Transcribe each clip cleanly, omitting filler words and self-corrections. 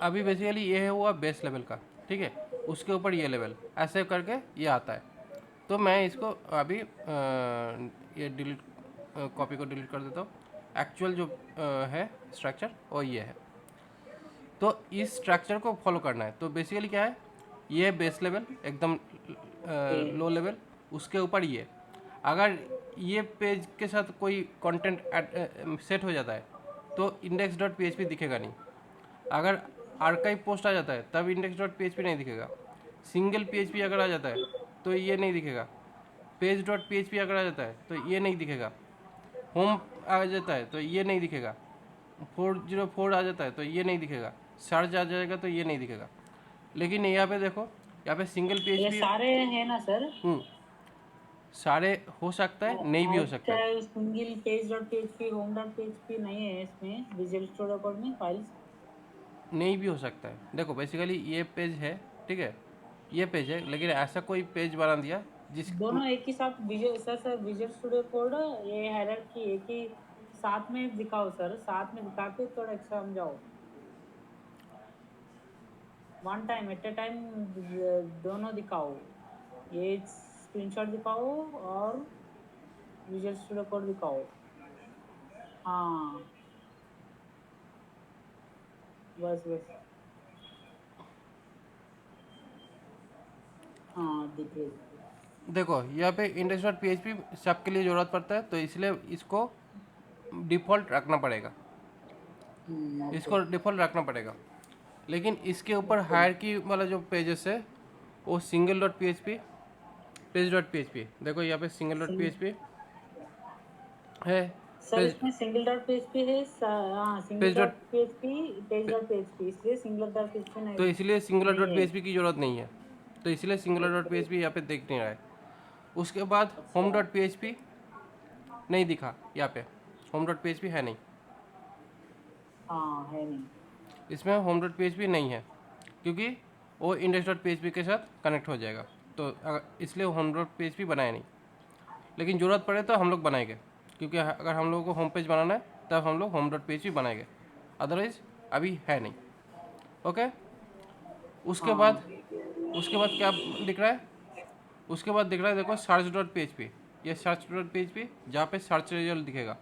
अभी बेसिकली ये है हुआ बेस लेवल का, ठीक है, उसके ऊपर ये लेवल ऐसे करके ये आता है। तो मैं इसको अभी ये डिलीट, कॉपी को डिलीट कर देता हूँ। एक्चुअल जो है स्ट्रक्चर वो ये है। तो इस स्ट्रक्चर को फॉलो करना है। तो बेसिकली क्या है, ये बेस लेवल एकदम लो लेवल, उसके ऊपर ये, अगर ये पेज के साथ कोई कंटेंट सेट हो जाता है तो इंडेक्स डॉट पी दिखेगा नहीं। अगर आर्काइव पोस्ट आ जाता है तब इंडेक्स डॉट पी नहीं दिखेगा। सिंगल पी अगर आ जाता है तो ये नहीं दिखेगा। पेज डॉट पी अगर आ जाता है तो ये नहीं दिखेगा। होम आ जाता है तो ये नहीं दिखेगा। 404 आ जाता है तो ये नहीं दिखेगा। सर्च आ जाएगा तो ये नहीं दिखेगा। लेकिन यहाँ पे देखो, यहाँ पे सिंगल ये पीएचपी सारे हैं ना सर? सारे हो सकता है, नहीं भी हो सकता है। अच्छा, single page dot PHP, home dot PHP नहीं है इसमें विजुअल स्टूडियो कोड में फाइल्स? नहीं भी हो सकता है। देखो बेसिकली ये पेज है, ठीक है, ये पेज है, लेकिन ऐसा कोई पेज बना दिया जिस दोनों एक ही साथ visual sir visual studio code ये हायरार्की एक ही साथ में दिखाओ सर, साथ में दिखा के थोड़ा एक्स्ट्रा समझाओ। One time at a time दोनों दिखाओ, ये स्क्रीनशॉट दिखाओ और विजुअल स्टूडियो कोड दिखाओ। हाँ, बस बस। हाँ, दिख रही। देखो यहाँ पे इंडेक्स डॉट पी सबके लिए ज़रूरत पड़ता है, तो इसलिए इसको डिफ़ॉल्ट रखना पड़ेगा। ओके इसको डिफ़ॉल्ट रखना पड़ेगा। लेकिन इसके ऊपर ओके। हायरकी वाला जो पेजेस है वो single dot P page dot P देखो यहाँ पे सिंगल डॉट सिंग पी है। सर पेज इसमें सिंगल डॉट पीएचपी है। हाँ, single page dot dot PHP, page dot PHP, इसलिए सिंगल डॉट पीएचपी तो नहीं इसलिए सिंगुलर नहीं डॉट है। पी की ज़रूरत नहीं है। तो इसलिए सिंगुलर डॉट ओके। पी यहाँ पे देख नहीं रहा है। उसके बाद होम अच्छा। डॉट पी नहीं दिखा यहाँ पे। होम डॉट पी है नहीं, हाँ, है नहीं। इसमें होम डॉट पी नहीं है, क्योंकि वो इंडेक्स डॉट पी के साथ कनेक्ट हो जाएगा। तो इसलिए होम डॉट पी बनाया नहीं। लेकिन ज़रूरत पड़े तो हम लोग बनाएंगे, क्योंकि अगर हम लोगों को होम पेज बनाना है तब हम लोग होम डॉट पी बनाएंगे, अदरवाइज़ अभी है नहीं। ओके। उसके बाद हाँ, उसके बाद क्या दिख रहा है, उसके बाद दिख रहा है देखो सर्च डॉट पी ये सर्च डॉट पी जहाँ पे सर्च रिजल्ट दिखेगा,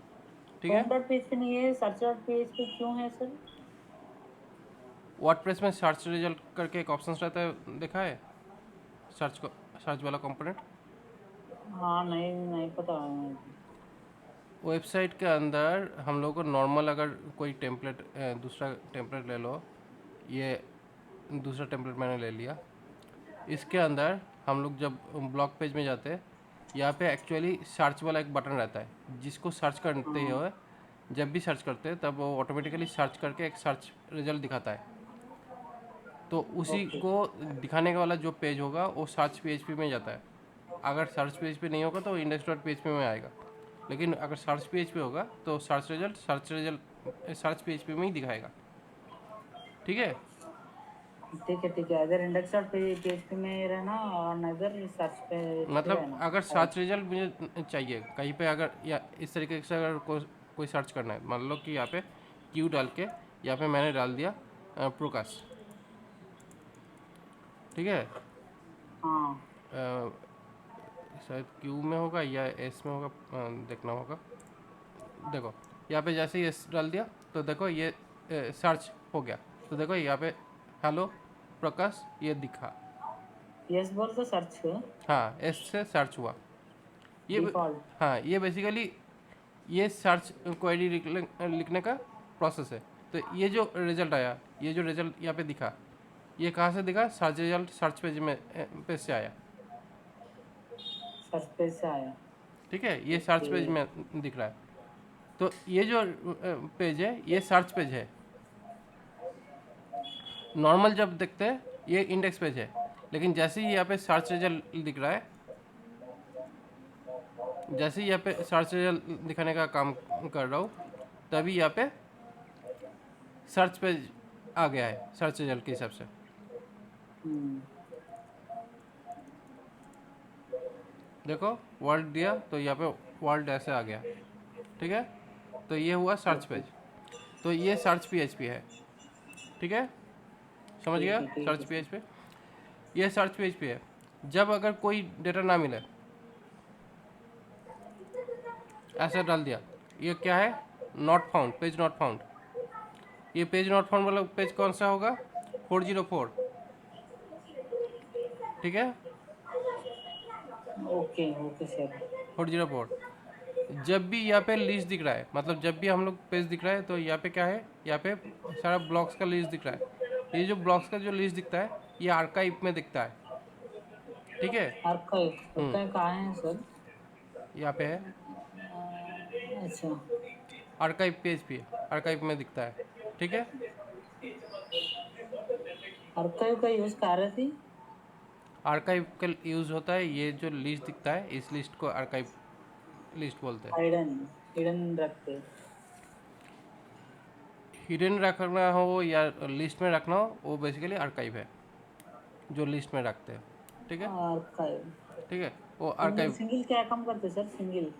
ठीक होम है। डॉट पीएचपी नहीं है, सर्च डॉट पीएचपी क्यों है सर? वर्डप्रेस में सर्च रिजल्ट करके एक ऑप्शन रहता है, देखा है सर्च को, सर्च वाला कंपोनेंट। हाँ, नहीं नहीं पता है। वेबसाइट के अंदर हम लोग को नॉर्मल अगर कोई टेम्पलेट, दूसरा टेम्पलेट ले लो, ये दूसरा टेम्पलेट मैंने ले लिया। इसके अंदर हम लोग जब ब्लॉग पेज में जाते हैं, यहाँ पे एक्चुअली सर्च वाला एक बटन रहता है, जिसको सर्च करते हाँ, हुए जब भी सर्च करते हैं तब वो ऑटोमेटिकली सर्च करके एक सर्च रिजल्ट दिखाता है। तो उसी ओके। को दिखाने का वाला जो पेज होगा वो सर्च पी में जाता है। अगर सर्च पी नहीं होगा तो इंडेक्स डॉट पी में आएगा। लेकिन अगर सर्च पी होगा तो सर्च पी में ही दिखाएगा, ठीक है। ठीक है ठीक है, अगर इंडेक्स डॉट पीएचपी में रहना और नजर सर्च पे मतलब रहना। अगर और सर्च रिजल्ट मुझे चाहिए कहीं पे, अगर या इस तरीके से अगर कोई सर्च करना है, मान लो कि यहाँ पे क्यू डाल के यहाँ पे मैंने डाल दिया प्रकाश, ठीक है। हाँ, शायद क्यू में होगा या एस में होगा, देखना होगा। देखो यहाँ पे जैसे ही एस डाल दिया तो देखो ये सर्च हो गया। तो देखो यहाँ पे हेलो प्रकाश ये दिखा। यस बोल तो सर्च हाँ, एस से सर्च हुआ ये डिफॉल्ट। हाँ, ये बेसिकली ये सर्च क्वेरी लिखने का प्रोसेस है। तो ये जो रिजल्ट आया, ये जो रिजल्ट यहाँ पे दिखा, ये कहाँ से दिखा, सर्च रिजल्ट सर्च पेज में पेज से आया, सर्च पेज से आया। ठीक है। ये सर्च ओके। पेज में दिख रहा है। तो ये जो पेज है ये सर्च पेज है। नॉर्मल जब देखते हैं ये इंडेक्स पेज है। लेकिन जैसे ही यहाँ पे सर्च रिजल्ट दिख रहा है, जैसे ही यहाँ पे सर्च रिजल्ट दिखाने का काम कर रहा हूँ, तभी यहाँ पे सर्च पेज आ गया है सर्च रिजल्ट के हिसाब से। हम्म। देखो वर्ल्ड दिया तो यहाँ पे वर्ल्ड ऐसे आ गया, ठीक है। तो ये हुआ सर्च ओके। पेज। तो ये सर्च पी है, ठीक है। समझ गया? ठीक है सर्च सर। पेज पे, ये सर्च पेज पे है। जब अगर कोई डेटा ना मिले, ऐसा डाल दिया, ये क्या है, not found, page not found. ये पेज नॉट फाउंड वाला पेज कौन सा होगा, 404, ठीक है, ओके ओके सर। 404। जब भी यहाँ पे लिस्ट दिख रहा है, मतलब जब भी हम लोग पेज दिख रहा है, तो यहाँ पे क्या है, यहाँ पे सारा ब्लॉक्स का लिस्ट दिख रहा है। ये जो ब्लॉक्स का जो लिस्ट दिखता है, ये आर्काइव में दिखता है, ठीक है। आर्काइव आर्काइव कहाँ है सर? यहाँ पे है, अच्छा। आर्काइव पेज पे, आर्काइव में दिखता है, ठीक है। आर्काइव का यूज कर रहे थे। आर्काइव का यूज़ होता है, ये जो लिस्ट दिखता है, इस लिस्ट को आर्काइव लिस्ट बोलते हैं। हिडन हिडन रखते। हिडन रखना हो या लिस्ट में रखना हो, वो बेसिकली आर्काइव है, जो लिस्ट में रखते हैं, ठीक है, आर्काइव। ठीक है, वो सिंगल आर्काइव। सिंगल क्या काम करते sir? Single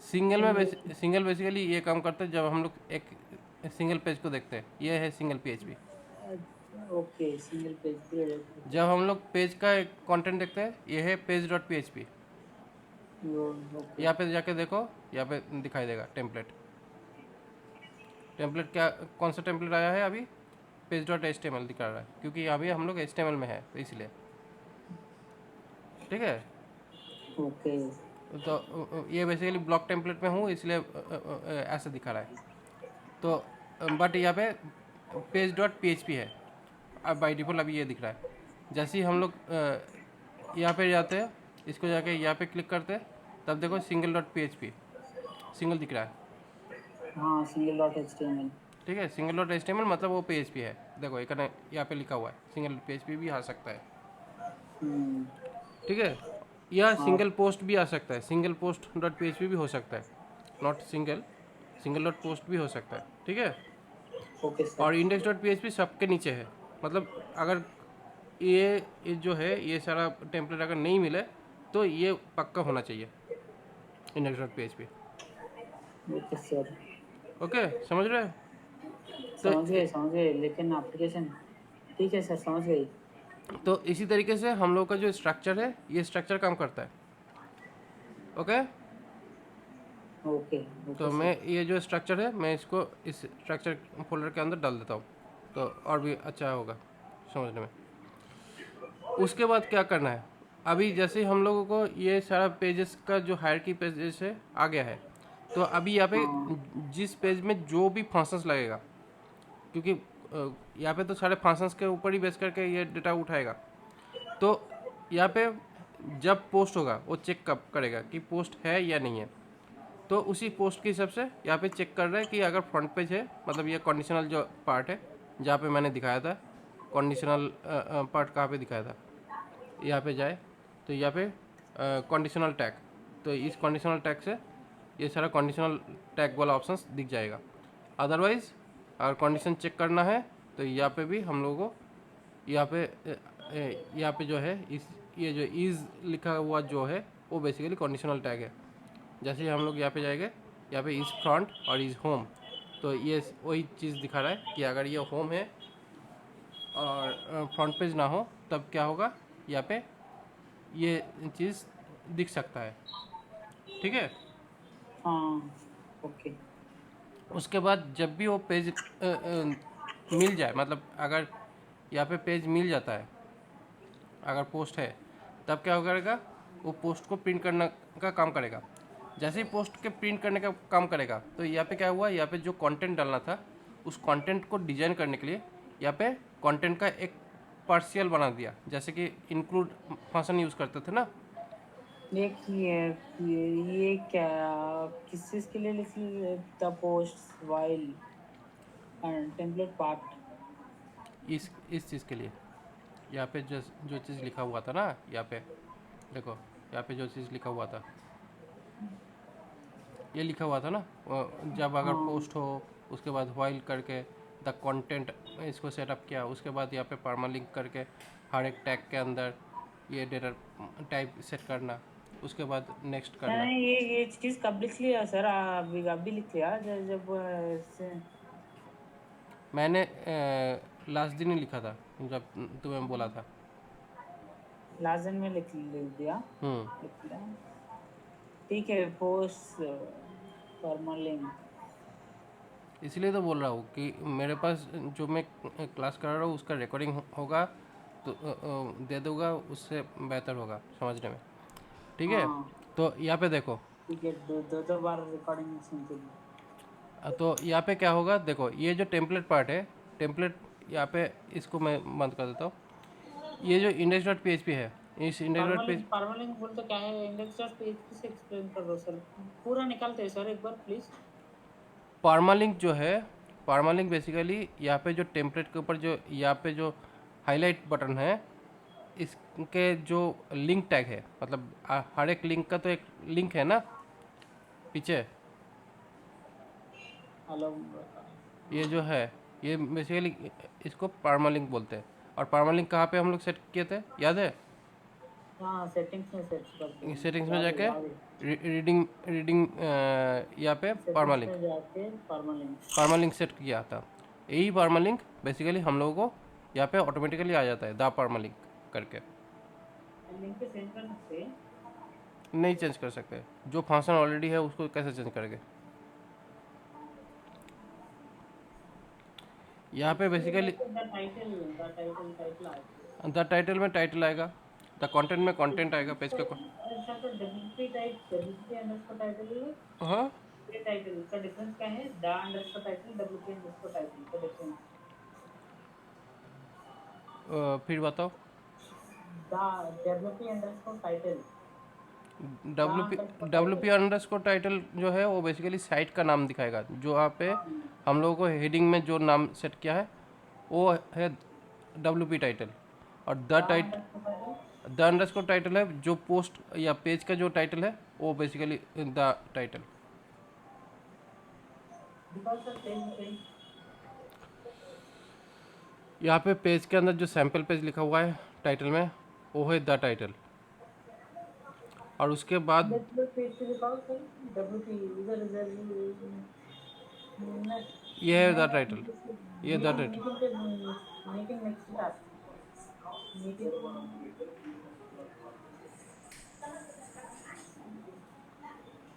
single. Single basically ये काम करते हैं जब हम लोग एक सिंगल पेज को देखते हैं, ये है सिंगल पेज भी। ओके सिंगल पेज पे। जब हम लोग पेज का एक कंटेंट देखते हैं, ये है पेज डॉट PHP। ओके। यहाँ पे जाके देखो, यहाँ पे दिखाई देगा टेम्पलेट। टेम्पलेट क्या, कौन सा टेम्पलेट आया है अभी, पेज डॉट HTML दिखा रहा है, क्योंकि अभी हम लोग HTML में है, तो इसलिए, ठीक है। ओके तो ये बेसिकली ब्लॉक टेम्पलेट में हूँ, इसलिए ऐसे दिखा रहा है। तो बट यहाँ पे पेज डॉट PHP है, अब बाई डिफ़ॉल्ट अभी ये दिख रहा है। जैसे ही हम लोग यहाँ पे जाते हैं, इसको जाके यहाँ पे क्लिक करते हैं, तब देखो सिंगल डॉट PHP सिंगल दिख रहा है, हाँ सिंगल डॉट HTML। ठीक है। सिंगल डॉट HTML मतलब वो PHP है, देखो एक यहाँ पे लिखा हुआ है, सिंगल PHP भी आ सकता है, हम्म। ठीक है। या हाँ सिंगल पोस्ट भी आ सकता है, सिंगल पोस्ट डॉट PHP भी हो सकता है, not single, single dot post भी हो सकता है, ठीक है। ओके और सर। इंडेक्स डॉट PHP सबके नीचे है, मतलब अगर ये जो है, ये सारा टेम्पलेट अगर नहीं मिले, तो ये पक्का होना चाहिए index dot PHP। Okay sir. Okay, समझ रहे हैं? तो समझ गए लेकिन एप्लीकेशन। ठीक है सर समझ गई। तो इसी तरीके से हम लोग का जो स्ट्रक्चर है, ये स्ट्रक्चर काम करता है, ओके। ओके तो ओके मैं सर। ये जो स्ट्रक्चर है, मैं इसको इस स्ट्रक्चर फोल्डर के अंदर डाल देता हूँ, तो और भी अच्छा होगा समझने में। उसके बाद क्या करना है, अभी जैसे हम लोगों को ये सारा पेजेस का जो हायरार्की पेजेस है आ गया है, तो अभी यहाँ पे हाँ जिस पेज में जो भी फंक्शंस लगेगा, क्योंकि यहाँ पे तो सारे फंक्शंस के ऊपर ही बेस करके ये डेटा उठाएगा, तो यहाँ पे जब पोस्ट होगा, वो चेक कब करेगा कि पोस्ट है या नहीं है। तो उसी पोस्ट के हिसाब से यहाँ पे चेक कर रहा है कि अगर फ्रंट पेज है, मतलब ये कंडीशनल जो पार्ट है, जहाँ पे मैंने दिखाया था कंडीशनल पार्ट, कहाँ पे दिखाया था, यहाँ पे जाए तो यहाँ पे कंडीशनल टैग, तो इस कंडीशनल टैग से ये सारा कंडीशनल टैग वाला ऑप्शंस दिख जाएगा। अदरवाइज़ अगर कंडीशन चेक करना है, तो यहाँ पे भी हम लोगों को यहाँ पे जो है, इस ये जो इज़ लिखा हुआ जो है, वो बेसिकली कंडीशनल टैग है। जैसे ही हम लोग यहाँ पे जाएंगे, यहाँ पे इज़ फ्रंट और इज़ होम, तो ये वही चीज़ दिखा रहा है कि अगर ये होम है और फ्रंट पेज ना हो, तब क्या होगा, यहाँ पे ये चीज़ दिख सकता है, ठीक है। हाँ ओके। उसके बाद जब भी वो पेज मिल जाए, मतलब अगर यहाँ पे पेज मिल जाता है, अगर पोस्ट है, तब क्या करेगा, वो पोस्ट को प्रिंट करने का काम करेगा। जैसे ही पोस्ट के प्रिंट करने का काम करेगा, तो यहाँ पे क्या हुआ, यहाँ पे जो कंटेंट डालना था, उस कंटेंट को डिजाइन करने के लिए यहाँ पे कंटेंट का एक पार्शियल बना दिया, जैसे कि इंक्लूड फंक्शन यूज़ करते थे ना। ये क्या किस चीज़ के लिए लिखी? The post while template part. इस चीज़ के लिए यहाँ पे जो जो चीज़ लिखा हुआ था ना, यहाँ पे देखो, यहाँ पे जो चीज़ लिखा हुआ था, ये लिखा हुआ था ना, जब अगर हाँ पोस्ट हो, उसके बाद वाइल करके द कंटेंट इसको सेटअप किया, उसके बाद यहाँ पे परमालिंक करके हर एक टैग के अंदर ये डेटा टाइप सेट करना, उसके बाद नेक्स्ट करना। नहीं ये चीज़ कब लिख लिया सर? अभी अभी लिख लिया जब लास्ट दिन ही लिखा था जब तुम्हें बोला था। लास्ट दिन में लिख दिया। लिख दिया, ठीक है। Post permalink. इसलिए तो बोल रहा हूँ कि मेरे पास जो मैं क्लास कर रहा हूँ उसका रिकॉर्डिंग होगा तो दे दूँगा, उससे बेहतर होगा समझने में। ठीक है, हाँ तो यहाँ पे देखो। ठीक है, दो दो दो बार रिकॉर्डिंग सुनते हैं। तो यहाँ पे क्या होगा, देखो ये जो टेम्पलेट पार्ट है, टेम्पलेट यहाँ पे इसको मैं बंद कर देता हूँ। ये जो इंडेक्स डॉट पी है, इस इंडेक्स डॉट पी परमालिंक बोलते क्या है? इंडेक्स डॉट पीएचपी से एक्सप्लेन कर दो सर, पूरा निकालते हैं सर एक बार प्लीज। परमालिंक जो है, परमालिंक बेसिकली यहाँ पे जो टेम्पलेट के ऊपर जो यहाँ पे जो हाईलाइट बटन है, इसके जो लिंक टैग है, मतलब हर एक लिंक का तो एक लिंक है ना पीछे। हेलो। ये जो है, ये बेसिकली इसको परमालिंक बोलते हैं। और परमालिंक कहाँ पे हम लोग सेट किए थे, याद है? हाँ सेटिंग्स में सेट करते हैं, सेटिंग्स में याद है जाके याद है। रीडिंग रीडिंग यहाँ पे सेटिंग्स परमालिंक में जाके परमालिंक। परमालिंक सेट किया था। यही परमालिंक बेसिकली हम लोगों को यहाँ पे ऑटोमेटिकली आ जाता है, द परमालिंक करके। लिंक पे सेंड कर सकते हैं। नहीं चेंज कर सकते, जो फंक्शन ऑलरेडी है उसको कैसे चेंज करेंगे। यहाँ पे बेसिकली टाइटल आया। द टाइटल में टाइटल आएगा, द कंटेंट में कंटेंट आएगा, पेज का अच्छा तो WP type, WP underscore title, हाँ। ये टाइटल का डिफरेंस क्या है? The underscore title, WP underscore title का डिफरेंस। फिर बताओ। The WP underscore title, the W P underscore W title. P underscore title जो है वो बेसिकली साइट का नाम दिखाएगा। जो यहाँ पे हम लोगों को हेडिंग में जो नाम सेट किया है वो है डब्ल्यू पी टाइटल। और the underscore title, the underscore title है जो पोस्ट या पेज का जो टाइटल है, वो basically the title. Because of page. यहाँ पे पेज के अंदर जो सैम्पल पेज लिखा हुआ है टाइटल में, वो है द टाइटल। और उसके बाद डब्ल्यू पेज से दिखाओ सर, डब्ल्यूपी इधर इधर। मैं ये है द मैं टाइटल, ये द मीटिंग टाइटल। मीटिंग पे, मीटिंग नेक्स्ट टास्क मीटिंग।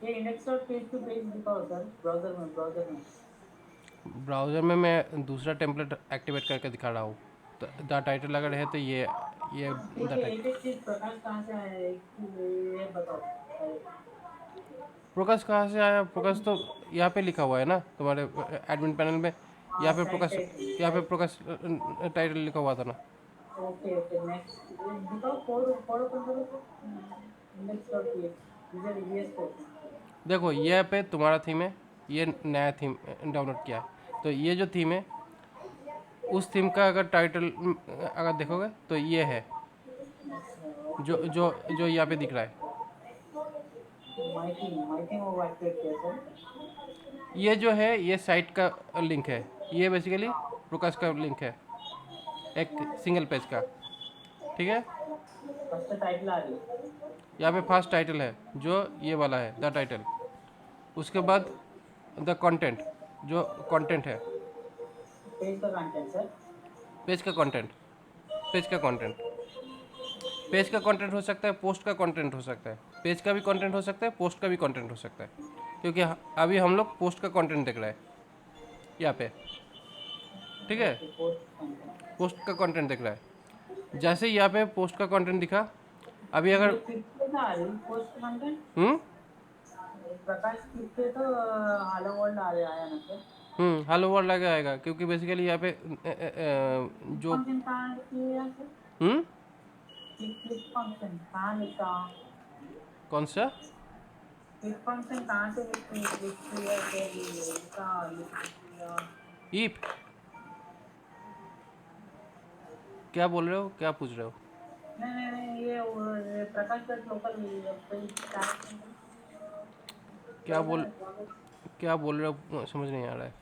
ये index dot page to page दिखाओ सर, ब्राउज़र में। ब्राउज़र में मैं दूसरा टेम्पलेट एक्टिवेट करके दिखा रहा हूँ। द टाइटल अगर है तो ये ठीक द है, टाइटल। एक एक चीज प्रकाश कहाँ से आया है, ये बताओ। प्रकाश कहाँ से आया? प्रकाश तो यहाँ पे लिखा हुआ है ना तुम्हारे एडमिन पैनल में। हाँ यहाँ पे साइड प्रकाश, टाइटल यहाँ पे साइड। प्रकाश टाइटल लिखा हुआ था ना। ओके ओके, नेक्स्ट दिखाओ, code code control index dot page user EVS code. देखो ये पे तुम्हारा थीम है, ये नया थीम डाउनलोड किया है। तो ये जो थीम है, उस थीम का अगर टाइटल अगर देखोगे तो ये है जो जो जो यहाँ पे दिख रहा है। माइकिंग वो एक्टिवेट किया सर। ये जो है ये साइट का लिंक है, ये बेसिकली प्रकाश का लिंक है, एक सिंगल पेज का। ठीक है, फर्स्ट टाइटल आ रही है। यहाँ पे फर्स्ट टाइटल है जो ये वाला है, द टाइटल। उसके बाद द कंटेंट, जो कंटेंट है, पेज का कंटेंट सर। पेज का कंटेंट, पेज का कंटेंट। पेज का कंटेंट हो सकता है, पोस्ट का कंटेंट हो सकता है। पेज का भी कंटेंट हो सकता है, पोस्ट का भी कंटेंट हो सकता है। क्योंकि अभी हम लोग पोस्ट का कंटेंट देख रहे हैं यहाँ पे। ठीक है, ओके, पोस्ट कंटेंट। पोस्ट का कंटेंट देख रहा है। जैसे ही यहाँ पे पोस्ट का कंटेंट दिखा, अभी अगर ये क्लिक पे ना आ रही पोस्ट कंटेंट। हम्म प्रकाश क्लिक पे तो हेलो वर्ल्ड आ रहा है ना सर। हेलो वर्ल्ड लगे आएगा, क्योंकि बेसिकली यहाँ पे जो फंक्शन कहाँ है सर? हम्म क्लिक क्लिक फंक्शन कहाँ लिखा? कौन सा? क्लिक फंक्शन कहाँ से क्लिक किया लिखा लिख किया? ईप, क्या बोल रहे हो, क्या पूछ रहे हो? नहीं ये प्रकाश का लोकल पेज। क्या बोल क्या बोल रहे हो, समझ नहीं आ रहा है,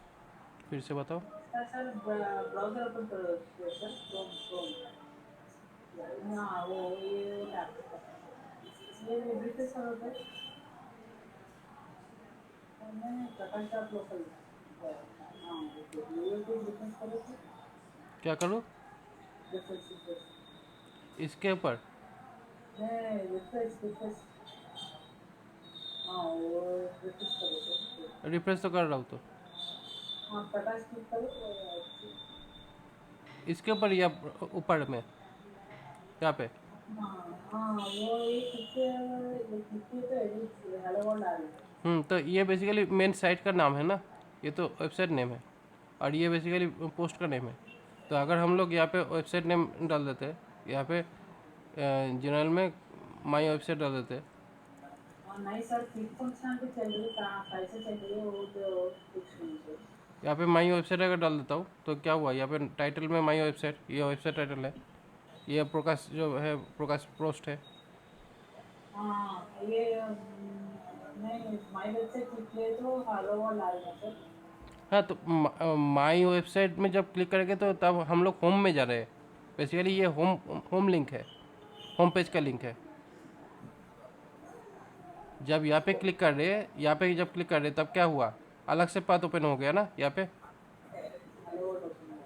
फिर से बताओ। सर ब्राउज़र ओपन करो सर, क्रोम। हाँ वो ये ये रिफ्रेश करो सर। नहीं प्रकाश का लोकल। हाँ ये रिफ्रेश करो सर। क्या करूँ रिफ्रेश रिफ्रेश इसके ऊपर? नहीं रिफ्रेश रिफ्रेश हाँ वो रिफ्रेश करो सर रिफ्रेश तो कर रहा हूँ तो। हाँ प्रकाश क्लिक करो और इसके ऊपर या ऊपर में? यहाँ पे? हाँ हाँ वो ये कितने तो एडिट हेलो वर्ल्ड आ रही है तो ये बेसिकली मेन साइट का नाम है ना, ये तो वेबसाइट नेम है, और ये बेसिकली पोस्ट का नेम है। तो अगर हम लोग यहाँ पे वेबसाइट नेम डाल देते हैं, यहाँ पे जनरल में माई वेबसाइट डाल देते हैं। और नहीं सर क्लिक फंक्शन भी चल रही है कहाँ कैसे चल रही है वो तो कुछ नहीं सर यहाँ पे माई वेबसाइट अगर डाल देता हूँ तो क्या हुआ, यहाँ पे टाइटल में माई वेबसाइट, ये वेबसाइट टाइटल है, ये प्रकाश जो है प्रकाश पोस्ट है। हाँ ये नहीं माई वेबसाइट क्लिक किए तो हेलो वर्ल्ड आ रही है सर हाँ तो माई वेबसाइट में जब क्लिक करेंगे तो तब हम लोग होम में जा रहे हैं। बेसिकली ये होम होम लिंक है, होम पेज का लिंक है। जब यहाँ पे क्लिक कर रहे हैं, यहाँ पे जब क्लिक कर रहे हैं तब क्या हुआ, अलग से पाथ ओपन हो गया ना यहाँ पे। Hello world open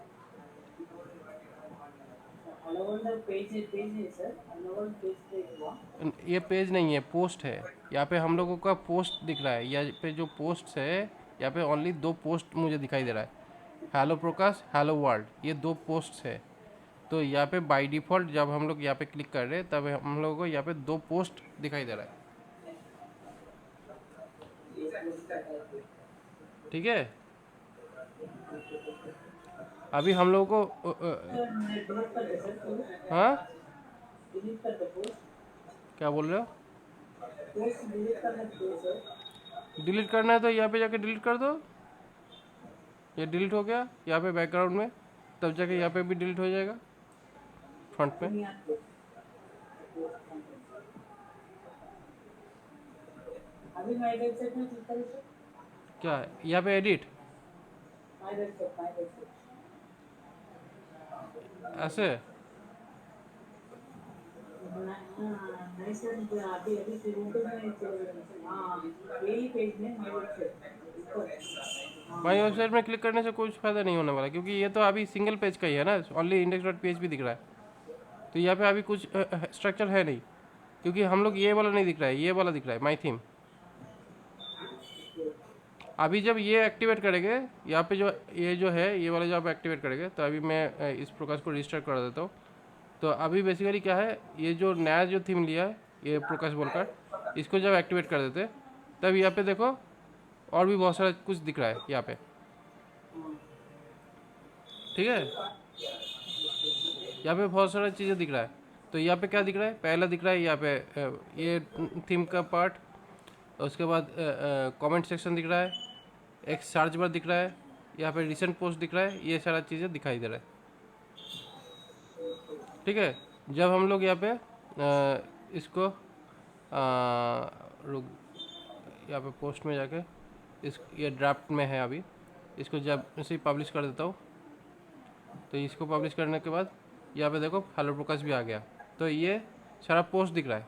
hello world page है सर हेलो वर्ल्ड पेज पे हुआ ये पेज नहीं है, पोस्ट है। यहाँ पे हम लोगों का पोस्ट दिख रहा है, यहाँ पे जो पोस्ट है, यहाँ पे ओनली 2 पोस्ट मुझे दिखाई दे रहा है, हेलो प्रकाश, हेलो वर्ल्ड, ये 2 पोस्ट है। तो यहाँ पे बाय डिफ़ॉल्ट जब हम लोग यहाँ पे क्लिक कर रहे हैं तब हम लोगों को यहाँ पे 2 पोस्ट दिखाई दे रहा है। ठीक है, अभी हम लोगों को डिलीट कर दे सर हाँ डिलीट कर दे पोस्ट क्या बोल रहे हो? पोस्ट डिलीट कर दे सर डिलीट करना है तो यहाँ पे जाके डिलीट कर दो। ये डिलीट हो गया यहाँ पे बैकग्राउंड में, तब जाके यहाँ पे भी डिलीट हो जाएगा फ्रंट में। दुनिया को अभी माई वेबसाइट में क्लिक करो सर क्या है यहाँ पे एडिट? माई वेबसाइट ऐसे नहीं सर अभी अभी शुरू में हाँ यही पेज में माई वेबसाइट माई हाँ वेबसाइट में क्लिक करने से कुछ फ़ायदा नहीं होने वाला, क्योंकि ये तो अभी सिंगल पेज का ही है ना, ओनली इंडेक्स डॉट पी दिख रहा है। तो यहाँ पे अभी कुछ स्ट्रक्चर है नहीं, क्योंकि हम लोग ये वाला नहीं दिख रहा है, ये वाला दिख रहा है माई थीम। अभी जब ये एक्टिवेट करेंगे, यहाँ पे जो ये जो है ये वाला, जब एक्टिवेट करेंगे तो अभी मैं इस प्रकाश को रजिस्टर कर देता हूँ। तो अभी बेसिकली क्या है, ये जो नया जो थीम लिया है ये प्रकाश बोलकर, इसको जब एक्टिवेट कर देते तब यहाँ पे देखो और भी बहुत सारा कुछ दिख रहा है यहाँ पे। ठीक है, यहाँ पे बहुत सारा चीज़ें दिख रहा है। तो यहाँ पे क्या दिख रहा है, पहला दिख रहा है यहाँ पे ये थीम का पार्ट, उसके बाद कमेंट सेक्शन दिख रहा है, एक सर्च बार दिख रहा है, यहाँ पे रिसेंट पोस्ट दिख रहा है, ये सारा चीज़ें दिखाई दे रहा है। ठीक है, जब हम लोग यहाँ पे इसको रुक, यहाँ पे पोस्ट में जाके इस ये ड्राफ्ट में है अभी, इसको जब इसे पब्लिश कर देता हूँ, तो इसको पब्लिश करने के बाद यहाँ पे देखो हेलो प्रकाश भी आ गया। तो ये सारा पोस्ट दिख रहा है,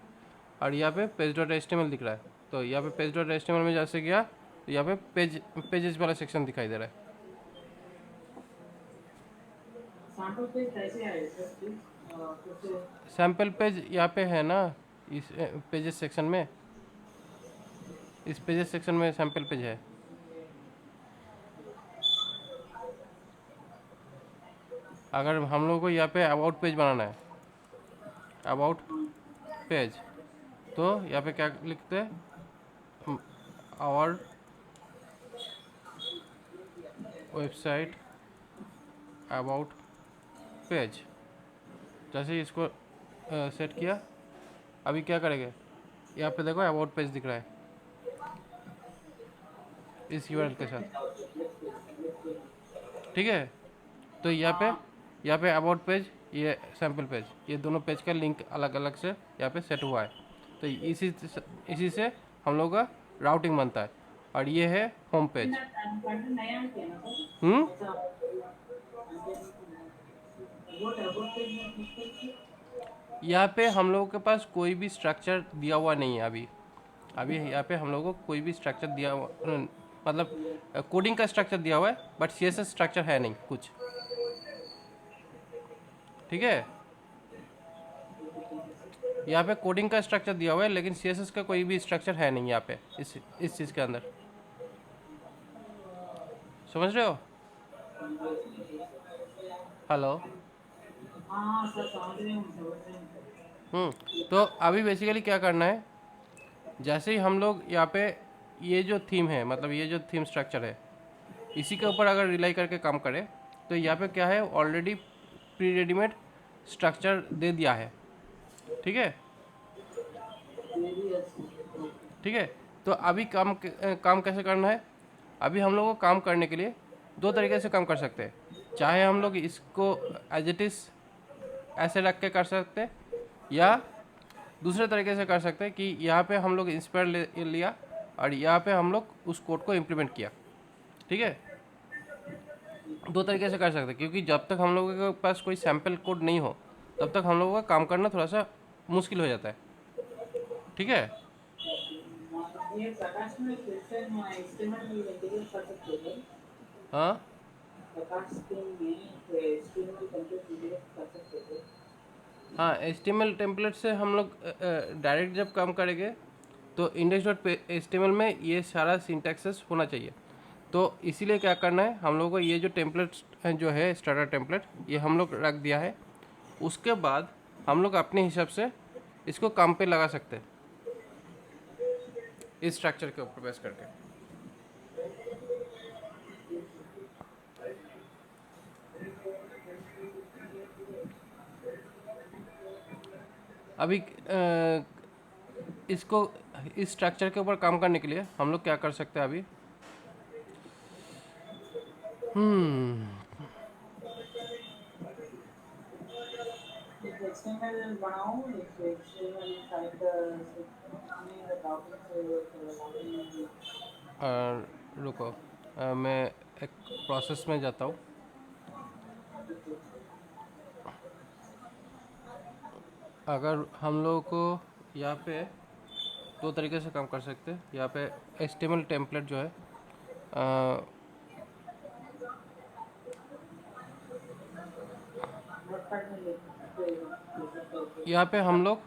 और यहाँ पे पेज डॉट एच दिख रहा है। तो यहाँ पे पेज डॉट एच में जैसे गया तो यहाँ पे पेजेस वाला सेक्शन दिखाई दे रहा है। सैंपल पेज कैसे आए सर प्लीज सैम्पल पेज यहाँ पे है ना, इस पेजेस सेक्शन में, इस पेजेस सेक्शन में सैम्पल पेज है। अगर हम लोग को यहाँ पे अबाउट पेज बनाना है, अबाउट पेज, तो यहाँ पे क्या लिखते हैं, आवर वेबसाइट अबाउट पेज। जैसे ही इसको सेट किया, अभी क्या करेंगे, यहाँ पे देखो अबाउट पेज दिख रहा है इस यूआरएल के साथ। ठीक है, तो यहाँ पे अबाउट पेज, ये सैम्पल पेज, ये दोनों पेज का लिंक अलग अलग से यहाँ पे सेट हुआ है। तो इसी से हम लोग का राउटिंग बनता है, और ये है होम पेज। नया किया ना सर हम्म अच्छा वो अबाउट पेज में क्लिक करके यहाँ पे हम लोगों के पास कोई भी स्ट्रक्चर दिया हुआ नहीं है अभी। अभी यहाँ पे हम लोगों को कोई भी स्ट्रक्चर दिया हुआ, मतलब कोडिंग का स्ट्रक्चर दिया हुआ है, बट सीएसएस स्ट्रक्चर है नहीं कुछ। ठीक है। यहाँ पे कोडिंग का स्ट्रक्चर दिया हुआ है, लेकिन CSS का कोई भी स्ट्रक्चर है नहीं यहाँ पे इस चीज़ के अंदर, समझ रहे हो? हेलो। हाँ सर, समझ रही हूँ, समझ रही हूँ। तो अभी बेसिकली क्या करना है, जैसे ही हम लोग यहाँ पे ये जो थीम है, मतलब ये जो थीम स्ट्रक्चर है, इसी के ऊपर अगर रिलाई करके काम करें, तो यहाँ पे क्या है, ऑलरेडी प्री रेडीमेड स्ट्रक्चर दे दिया है। ठीक है, ये भी अच्छा। ठीक है। तो अभी काम कैसे करना है, अभी हम लोग को काम करने के लिए दो तरीके से काम कर सकते हैं। चाहे हम लोग इसको एज इट इज़ ऐसे रख के कर सकते हैं, या दूसरे तरीके से कर सकते हैं कि यहाँ पे हम लोग इंस्पायर लिया और यहाँ पे हम लोग उस कोड को इम्प्लीमेंट किया। ठीक है, दो तरीके से कर सकते हैं, क्योंकि जब तक हम लोगों के पास कोई सैम्पल कोड नहीं हो, तब तक हम लोगों का काम करना थोड़ा सा मुश्किल हो जाता है। ठीक है। ये प्रकाश में क्वेश्चन एस्टिमेट में इंटीग्रेट कर सकते हो। हाँ प्रकाश स्क्रीन में एस्टिमेट कंप्लीट इंटीग्रेट कर सकते हो। हाँ, HTML टेम्पलेट से हम लोग डायरेक्ट जब काम करेंगे तो index.html में ये सारा सिंटैक्सेस होना चाहिए। तो इसीलिए क्या करना है, हम लोगों को ये जो टेम्पलेट जो है स्टार्टर टेम्पलेट, ये हम लोग रख दिया है। उसके बाद हम लोग अपने हिसाब से इसको काम पे लगा सकते हैं, इस स्ट्रक्चर के ऊपर बेस करके। अभी इसको इस स्ट्रक्चर के ऊपर काम करने के लिए हम लोग क्या कर सकते हैं अभी, एस्टिमेट बनाओ, एस्टिमेट साइट में डॉक्यूमेंट रुको, मैं एक प्रोसेस में जाता हूँ। अगर हम लोगों को यहाँ पे दो तरीके से काम कर सकते हैं, यहाँ पे HTML टेम्पलेट जो है, यहाँ पे हम लोग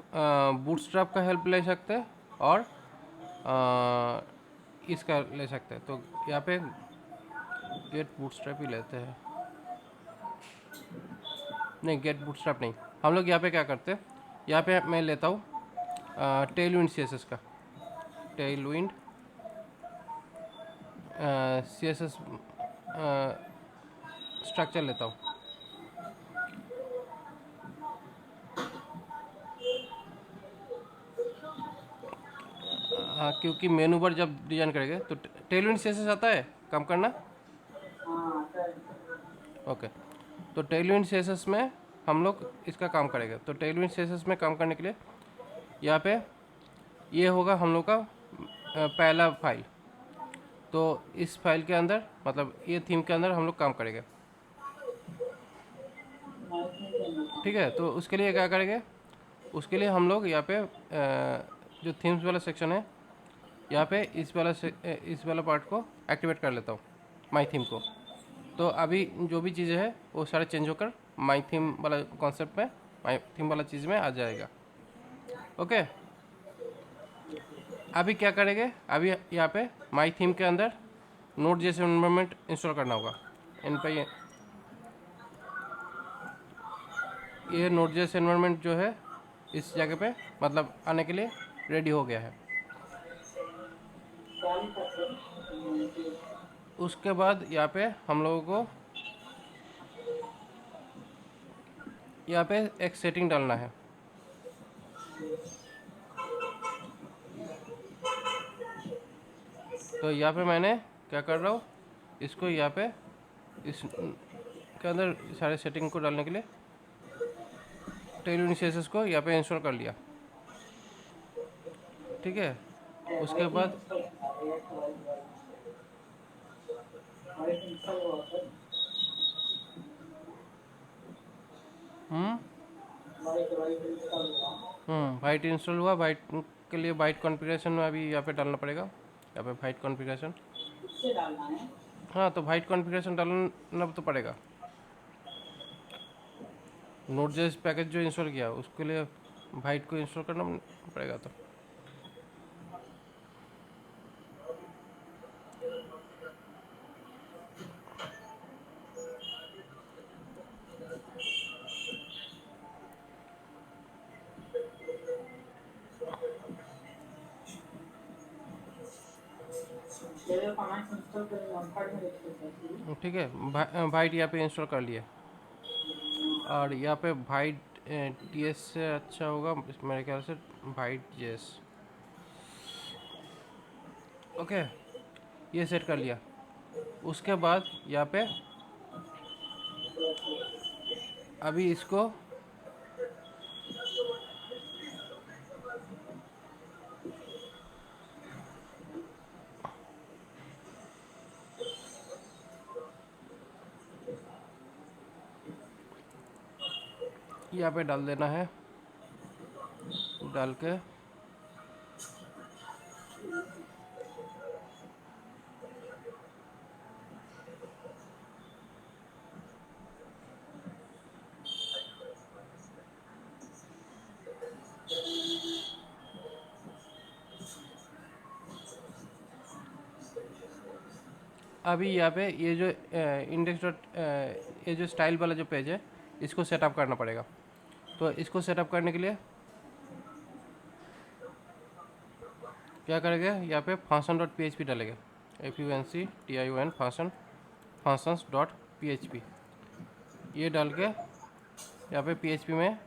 बूटस्ट्रैप का हेल्प ले सकते हैं और इसका ले सकते हैं। तो यहाँ पे गेट बूटस्ट्रैप ही लेते हैं, नहीं गेट बूटस्ट्रैप नहीं, हम लोग यहाँ पे क्या करते हैं, यहाँ पे मैं लेता हूँ टेलविंड CSS का, टेलविंड CSS स्ट्रक्चर लेता हूँ। हाँ, क्योंकि मेनू बार जब डिजाइन करेंगे तो टेलविंड CSS आता है काम करना। ओके, तो टेलविंड CSS में हम लोग इसका काम करेंगे। तो टेलविंड CSS में काम करने के लिए यहाँ पे ये होगा हम लोग का पहला फाइल। तो इस फाइल के अंदर, मतलब ये थीम के अंदर हम लोग काम करेंगे। ठीक है, तो उसके लिए क्या करेंगे, उसके लिए हम लोग यहाँ पे जो थीम्स वाला सेक्शन है, यहाँ पे इस वाला पार्ट को एक्टिवेट कर लेता हूँ, माई थीम को। तो अभी जो भी चीज़ें है वो सारे चेंज होकर माई थीम वाला कॉन्सेप्ट में, माई थीम वाला चीज़ में आ जाएगा। ओके, अभी क्या करेंगे, अभी यहाँ पे माई थीम के अंदर Node.js एनवायरनमेंट इंस्टॉल करना होगा। इन पे ये Node.js एनवायरनमेंट जो है इस जगह पे मतलब आने के लिए रेडी हो गया है। उसके बाद यहाँ पे हम लोगों को यहाँ पे एक सेटिंग डालना है। तो यहाँ पे मैंने क्या कर रहा हूँ, इसको यहाँ पे इस के अंदर सारे सेटिंग को डालने के लिए टेलविंड CSS को यहाँ पे इंस्टॉल कर लिया। ठीक है, उसके बाद वाइट इंस्टॉल हुआ। वाइट के लिए वाइट कॉन्फ़िगरेशन में अभी यहाँ पे डालना पड़ेगा, यहाँ पे वाइट कॉन्फ़िगरेशन। हाँ, तो वाइट कॉन्फ़िगरेशन डालना तो पड़ेगा। नोट जेएस पैकेज जो इंस्टॉल किया उसके लिए वाइट को इंस्टॉल करना पड़ेगा। तो जब कमांड इंस्टॉल करेंगे नोटपैड में देखिए। ठीक है, वाइट यहाँ पे इंस्टॉल कर लिया। और यहाँ पे वाइट टीएस से अच्छा होगा मेरे ख्याल से वाइट जेएस। ओके, ये सेट कर लिया। उसके बाद यहाँ पे अभी इसको यहाँ पे डाल देना है। डाल के अभी यहाँ पे ये जो इंडेक्स डॉट ये जो स्टाइल वाला जो पेज है इसको सेटअप करना पड़ेगा। तो इसको सेटअप करने के लिए क्या करेंगे, यहाँ पे function dot P H P डालेंगे। FUNCTION function functions dot PHP ये डाल के यहाँ पे PHP में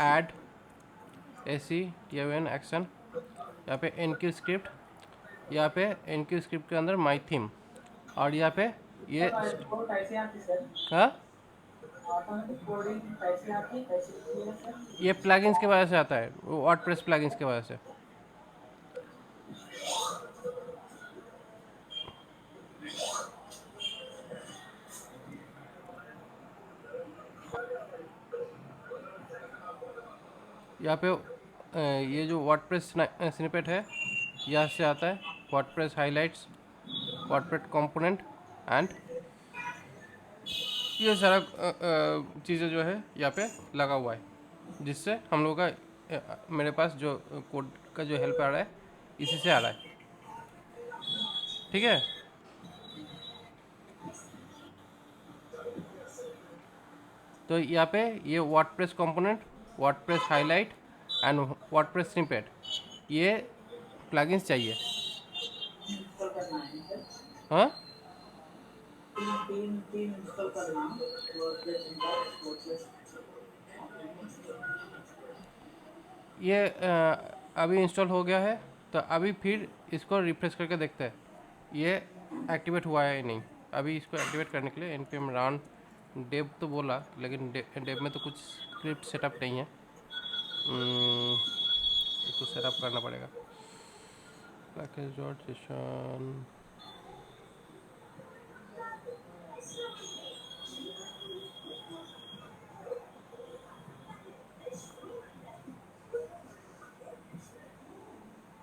ऐड ACTION एक्शन, यहाँ पे NQ स्क्रिप्ट, यहाँ पे NQ स्क्रिप्ट के अंदर माई थीम, और यहाँ पे ये कोड कैसे आती सर? हाँ ऑटोमेटिक कोडिंग कैसे आती है, कैसे लिखी है सर? ये प्लगइन्स की वजह से आता है, वर्डप्रेस प्लगइन्स की वजह से। यहाँ पे ये जो वर्डप्रेस स्निपेट है यहाँ से आता है, WordPress highlights, WordPress component and ये सारा चीज़ें जो है यहाँ पे लगा हुआ है, जिससे हम लोग का मेरे पास जो कोड का जो हेल्प आ रहा है इसी से आ रहा है। ठीक है, तो यहाँ पे ये WordPress component, WordPress highlight and WordPress snippet ये प्लगइन्स चाहिए। इंस्टॉल करना है सर? हाँ तीन इंस्टॉल करना वर्डप्रेस ये अभी इंस्टॉल हो गया है। तो अभी फिर इसको रिफ्रेश करके देखते हैं ये एक्टिवेट हुआ है नहीं। अभी इसको एक्टिवेट करने के लिए npm run dev तो बोला, लेकिन dev में तो कुछ स्क्रिप्ट सेटअप नहीं है, इसको सेटअप करना पड़ेगा। पैकेज डॉट सेशन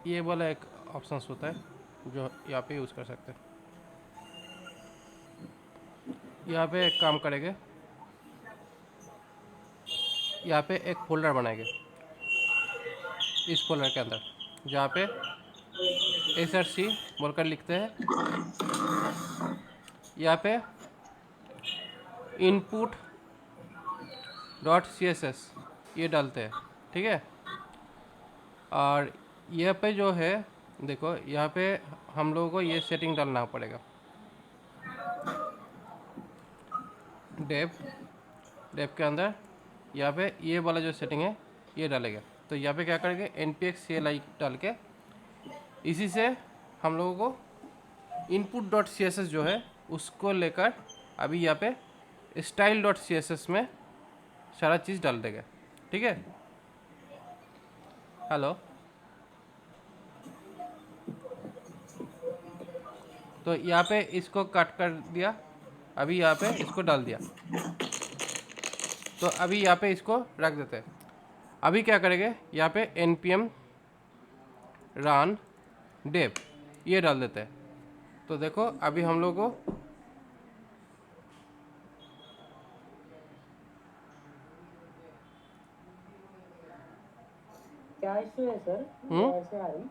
ये वाला एक ऑप्शन होता है जो यहाँ पे यूज़ कर सकते हैं। यहाँ पे एक काम करेंगे, यहाँ पे एक फोल्डर बनाएंगे इस फोल्डर के अंदर, जहाँ पे SRC बोलकर लिखते हैं। यहाँ पे input डॉट CSS ये डालते हैं। ठीक है, और यहाँ पे जो है देखो, यहाँ पे हम लोगों को ये सेटिंग डालना पड़ेगा। डेव के अंदर यहाँ पे ये वाला जो सेटिंग है ये डालेगा। तो यहाँ पे क्या करेंगे, npx CLI डाल के इसी से हम लोगों को input डॉट CSS जो है उसको लेकर अभी यहाँ पे स्टाइल डॉट CSS में सारा चीज़ डाल देगा। ठीक है, हेलो, तो यहाँ पे इसको कट कर दिया, अभी यहाँ पे इसको डाल दिया। तो अभी यहाँ पे इसको रख देते हैं। अभी क्या करेंगे, यहाँ पे npm run dev ये डाल देते हैं। तो देखो अभी हम लोग को क्या इशू है सर? हम्म ऐसे आ रही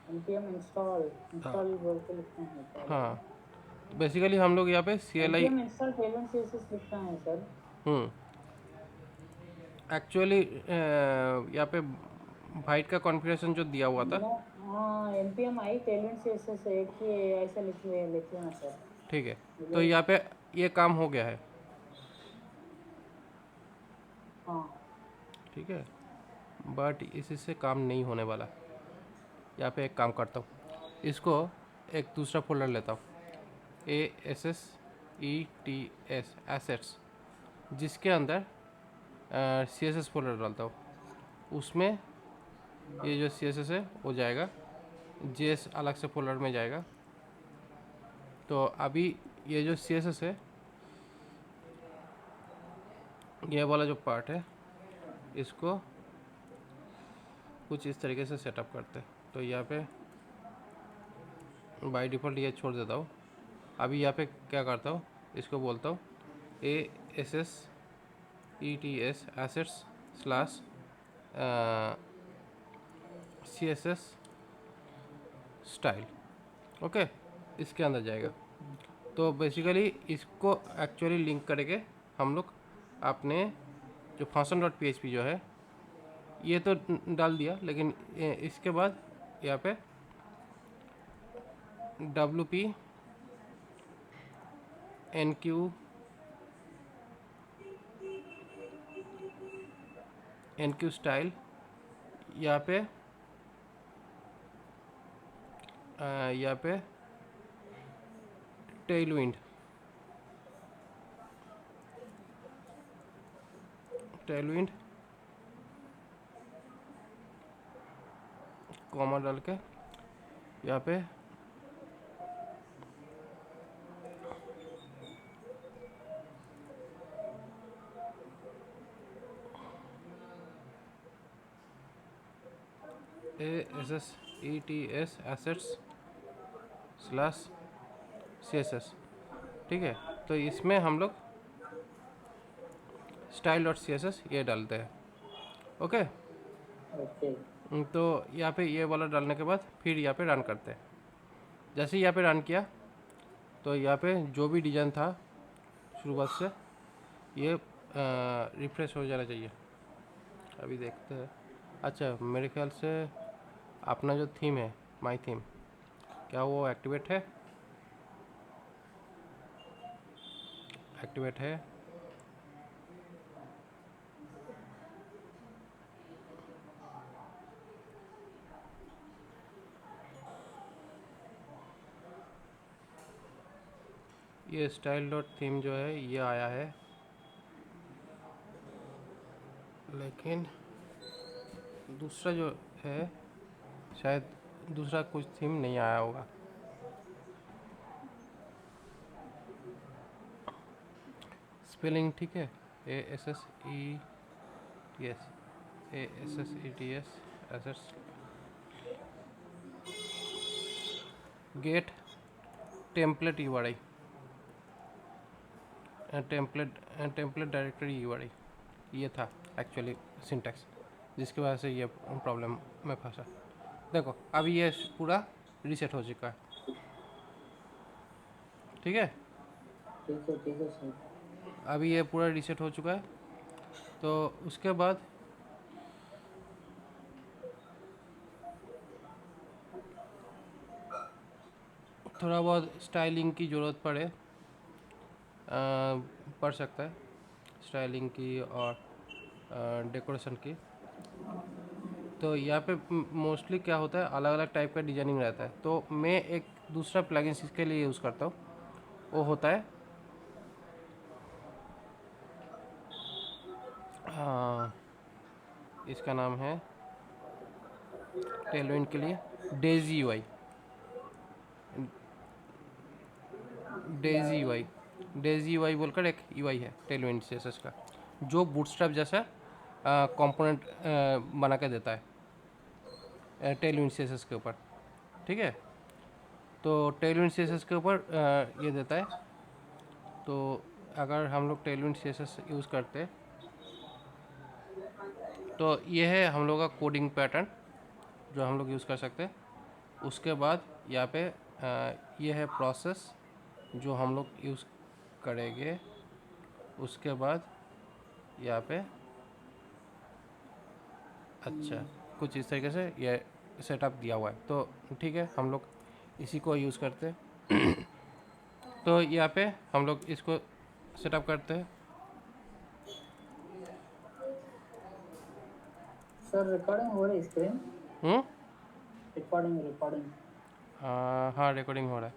npm इंस्टॉल हाँ इंस्टॉल बोल के लिखना है क्या? हाँ, बेसिकली हम लोग यहाँ पे C L I npm install table css लिखना है सर। एक्चुअली यहाँ पे वाइट का कॉन्फ़िगरेशन जो दिया हुआ था, नो, हाँ npm आई टेबल css एक ही ऐसा लिख लेना सर। ठीक है, तो मुझे यहाँ पे ये काम हो गया है, हाँ ठीक है, बट इसी से काम नहीं होने वाला। यहाँ पे एक काम करता हूँ, इसको एक दूसरा फोल्डर लेता हूँ, ASSETS एसेट्स, जिसके अंदर CSS फोल्डर डालता हूँ। उसमें ये जो CSS है वो जाएगा, JS अलग से फोल्डर में जाएगा। तो अभी ये जो CSS है, ये वाला जो पार्ट है, इसको कुछ इस तरीके से सेटअप करते हैं। तो यहाँ पे बाय डिफ़ॉल्ट ये छोड़ देता हूँ। अभी यहाँ पे क्या करता हूँ, इसको बोलता हूँ ASSETS assets slash CSS style, okay, इसके अंदर जाएगा। तो बेसिकली इसको एक्चुअली लिंक करके हम लोग अपने जो फंक्शन डॉट PHP जो है ये तो डाल दिया, लेकिन इसके बाद यहाँ पे WP NQ स्टाइल, यहाँ पे यहाँ पे टेलविंड कॉमा डाल के यहाँ पे ASSETS एसेट्स स्लैश CSS, ठीक है। तो इसमें हम लोग स्टाइल डॉट CSS ये डालते हैं, ओके। ओके तो यहाँ पे ये वाला डालने के बाद फिर यहाँ पे रन करते हैं। जैसे ही यहाँ पे रन किया तो यहाँ पे जो भी डिज़ाइन था शुरुआत से ये रिफ्रेश हो जाना चाहिए। अभी देखते हैं। अच्छा, मेरे ख्याल से अपना जो थीम है माई थीम, क्या वो एक्टिवेट है? एक्टिवेट है। ये स्टाइल डॉट थीम जो है ये आया है, लेकिन दूसरा जो है शायद दूसरा कुछ थीम नहीं आया होगा। स्पेलिंग ठीक है, ASSETS assets get template URI template directory URI, ये था एक्चुअली सिंटैक्स, जिसकी वजह से ये प्रॉब्लम में फंसा। देखो अभी ये पूरा रीसेट हो चुका है, ठीक है। ठीक है सर। अभी ये पूरा रीसेट हो चुका है। तो उसके बाद थोड़ा बहुत स्टाइलिंग की ज़रूरत पड़ सकता है, स्टाइलिंग की और डेकोरेशन की। तो यहाँ पे मोस्टली क्या होता है, अलग अलग टाइप का डिजाइनिंग रहता है। तो मैं एक दूसरा प्लगइन इसके लिए यूज़ करता हूँ, वो होता है इसका नाम है टेलविंड के लिए डेजी UI। डेजी UI बोलकर एक UI है टेलविंड CSS का, जो बूटस्ट्रैप जैसा कंपोनेंट बना के देता है टेलविंड CSS के ऊपर, ठीक है। तो टेलविंड CSS के ऊपर ये देता है। तो अगर हम लोग टेलविंड CSS यूज़ करते हैं तो ये है हम लोग का कोडिंग पैटर्न जो हम लोग यूज़ कर सकते हैं। उसके बाद यहाँ पे ये है प्रोसेस जो हम लोग यूज़ करेंगे। उसके बाद यहाँ पे अच्छा कुछ इस तरीके से ये सेटअप दिया हुआ है, तो ठीक है हम लोग इसी को यूज़ करते हैं। तो यहाँ पे हम लोग इसको सेटअप करते हैं। सर रिकॉर्डिंग हो रही है स्क्रीन? हम्म रिकॉर्डिंग हाँ रिकॉर्डिंग हो रहा है,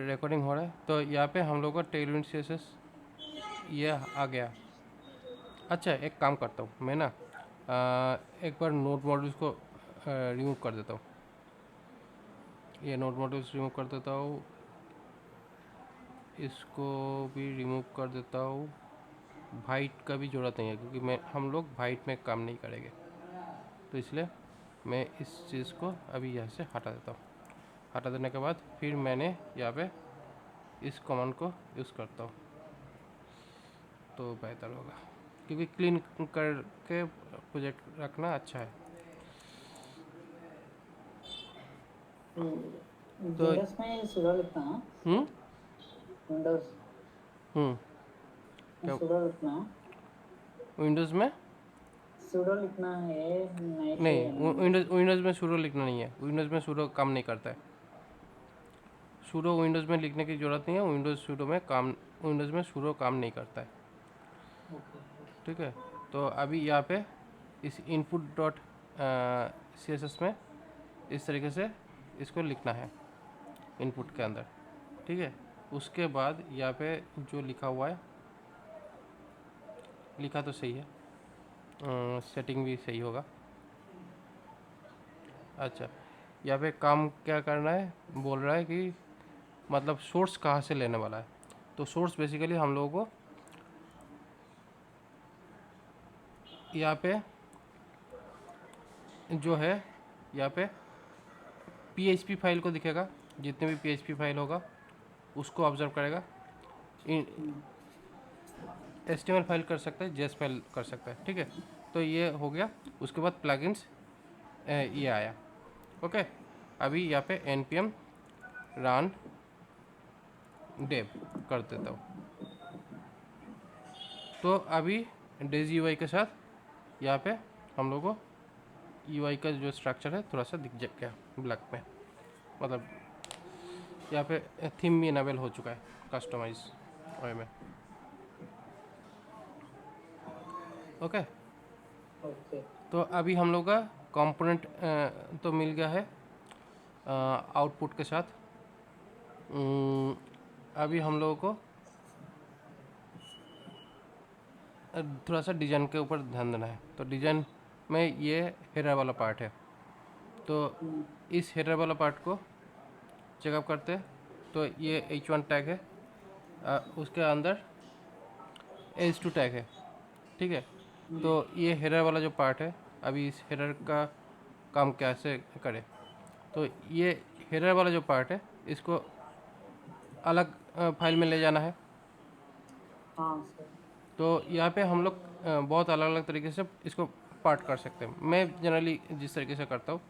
रिकॉर्डिंग हो रहा है। तो यहाँ पे हम लोग का टेलविंड CSS ये आ गया। अच्छा एक काम करता हूँ मैं ना, एक बार नोड मॉड्यूल्स को रिमूव कर देता हूँ। ये नोड मॉड्यूल्स रिमूव कर देता हूँ, इसको भी रिमूव कर देता हूँ। वाइट का भी ज़रूरत नहीं है क्योंकि हम लोग वाइट में काम नहीं करेंगे, तो इसलिए मैं इस चीज़ को अभी यहाँ से हटा देता हूँ। हटा देने के बाद फिर मैंने यहाँ पे इस कमांड को यूज़ करता हूँ तो बेहतर होगा, क्योंकि क्लीन करके प्रोजेक्ट रखना अच्छा है। तो विंडोज में सुडो लिखना है। विंडोज क्या सुडो लिखना है। विंडोज़ में सुडो लिखना है नहीं, विंडोज़ में सुडो लिखना नहीं है। विंडोज़ में सुडो काम नहीं करता है। सुडो विंडोज़ में लिखने की ज़रूरत नहीं है। विंडोज़ में सुडो काम नहीं करता है। ठीक है, तो अभी यहाँ पे इस इनपुट डॉट CSS में इस तरीके से इसको लिखना है इनपुट के अंदर। ठीक है, उसके बाद यहाँ पे जो लिखा हुआ है, लिखा तो सही है, सेटिंग भी सही होगा। अच्छा यहाँ पे काम क्या करना है, बोल रहा है कि मतलब सोर्स कहाँ से लेने वाला है। तो सोर्स बेसिकली हम लोगों को यहाँ पे जो है यहाँ पे PHP फाइल को दिखेगा, जितने भी PHP फाइल होगा उसको ऑब्जर्व करेगा। HTML फाइल कर सकता है, JS फाइल कर सकता है। ठीक है, तो ये हो गया। उसके बाद प्लगइन्स ये आया। ओके, अभी यहाँ पे npm run dev कर देता हूँ। तो अभी डेजी UI के साथ यहाँ पे हम लोग को UI का जो स्ट्रक्चर है थोड़ा सा दिख गया ब्लैक में, मतलब यहाँ पे थीम भी इनेबल हो चुका है कस्टमाइज वे में। ओके, तो अभी हम लोग का कंपोनेंट तो मिल गया है आउटपुट के साथ। अभी हम लोगों को थोड़ा सा डिज़ाइन के ऊपर ध्यान देना है। तो डिज़ाइन में ये हेडर वाला पार्ट है, तो इस हेडर वाला पार्ट को चेकअप करते हैं। तो ये H1 टैग है, उसके अंदर H2 टैग है। ठीक है, तो ये हेडर वाला जो पार्ट है, अभी इस हेडर का काम कैसे करें। तो ये हेडर वाला जो पार्ट है इसको अलग फाइल में ले जाना है। हाँ सर। तो यहाँ पे हम लोग बहुत अलग अलग तरीके से इसको पार्ट कर सकते हैं। मैं जनरली जिस तरीके से करता हूँ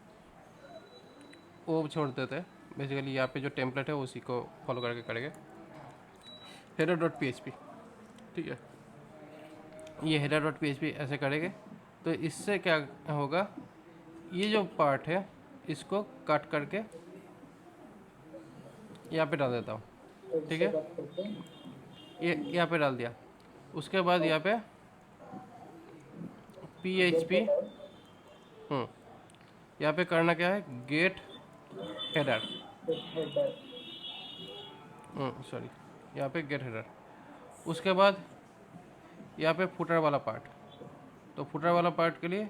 वो छोड़ देते हैं। बेसिकली यहाँ पे जो टेम्पलेट है उसी को फॉलो करके करेंगे। header.php, ठीक है, ये header.php ऐसे करेंगे। तो इससे क्या होगा, ये जो पार्ट है इसको कट करके यहाँ पे डाल देता हूँ। ठीक है, ये यहाँ पे डाल दिया। उसके बाद यहाँ पे PHP यहाँ पे करना क्या है, गेट हेडर, सॉरी यहाँ पे गेट हेडर। उसके बाद यहाँ पे फुटर वाला पार्ट। तो फुटर वाला पार्ट के लिए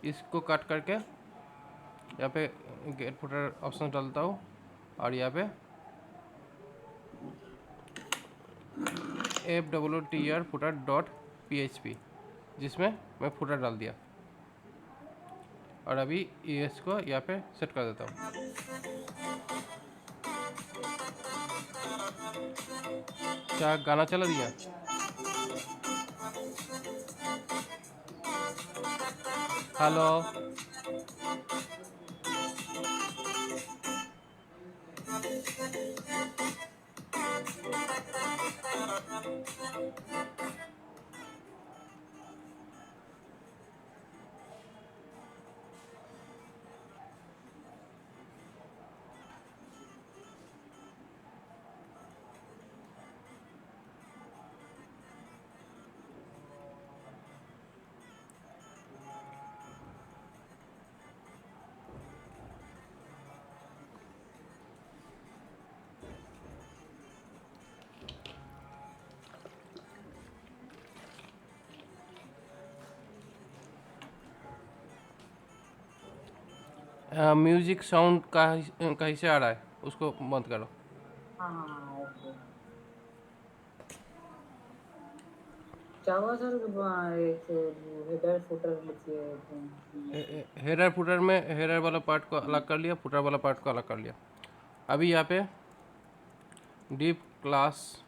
इसको कट करके यहाँ पे गेट फुटर ऑप्शन डालता हूँ और यहाँ पे FWTR footer.php जिसमें मैं फुटर डाल दिया। और अभी ES को यहाँ पे सेट कर देता हूँ। क्या गाना चला दिया? हेलो। म्यूजिक साउंड कहीं से आ रहा है, उसको बंद करो। हाँ हाँ हाँ ओके। क्या हुआ सर? एक हेडर फुटर लिखिए। हेडर फुटर में हेडर वाला पार्ट को अलग कर लिया, फुटर वाला पार्ट को अलग कर लिया। अभी यहाँ पे डीप क्लास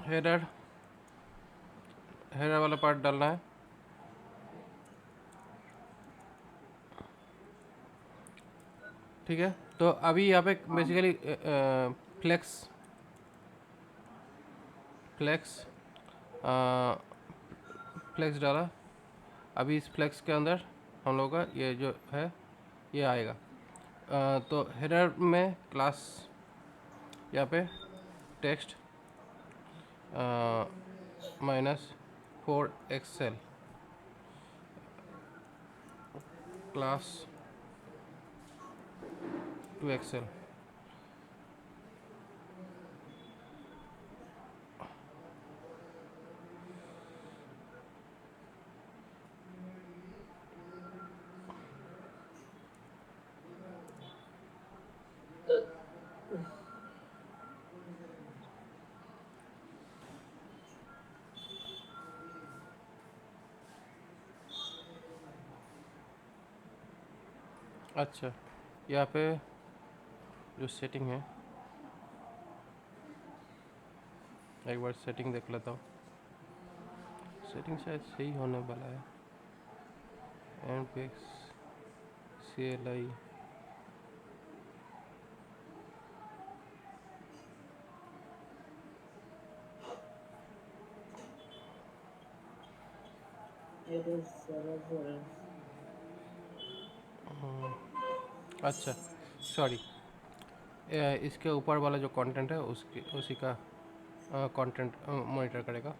हेडर हेडर वाला पार्ट डालना है। ठीक है, तो अभी यहाँ पे हाँ बेसिकली फ्लेक्स फ्लेक्स फ्लेक्स डाला। अभी इस फ्लेक्स के अंदर हम लोग का ये जो है ये आएगा। तो हेडर में क्लास यहाँ पे text -4 excel class to excel. अच्छा, यहाँ पे जो सेटिंग है, एक बार सेटिंग देख लेता हूँ। सेटिंग शायद सही होने वाला है। NPX CLI it is server। अच्छा सॉरी, इसके ऊपर वाला जो कंटेंट है उसकी उसी का कंटेंट मॉनिटर करेगा।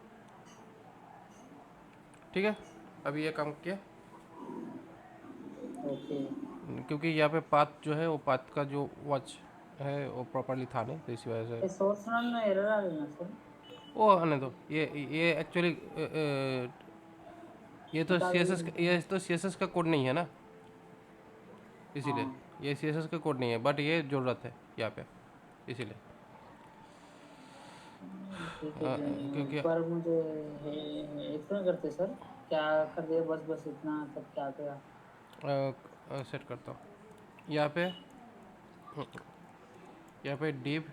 ठीक है, अभी ये काम किया ओके क्योंकि यहाँ पे पाथ जो है वो पाथ का जो वॉच है वो प्रॉपरली था नहीं, तो इसी वजह से ये सोर्स रन में एरर आ रही है ना सर? वो आने दो। ये एक्चुअली बता दीजिए। ये तो CSS का कोड नहीं है ना, इसीलिए हाँ ये CSS का कोड नहीं है, बट ये ज़रूरत है यहाँ पे इसीलिए। ठीक है जी, क्योंकि एक बार मुझे एक्सप्लेन करते सर, क्या कर दिया? बस बस इतना तब क्या क्या? सेट करता हूँ यहाँ पे। यहाँ पे डिव,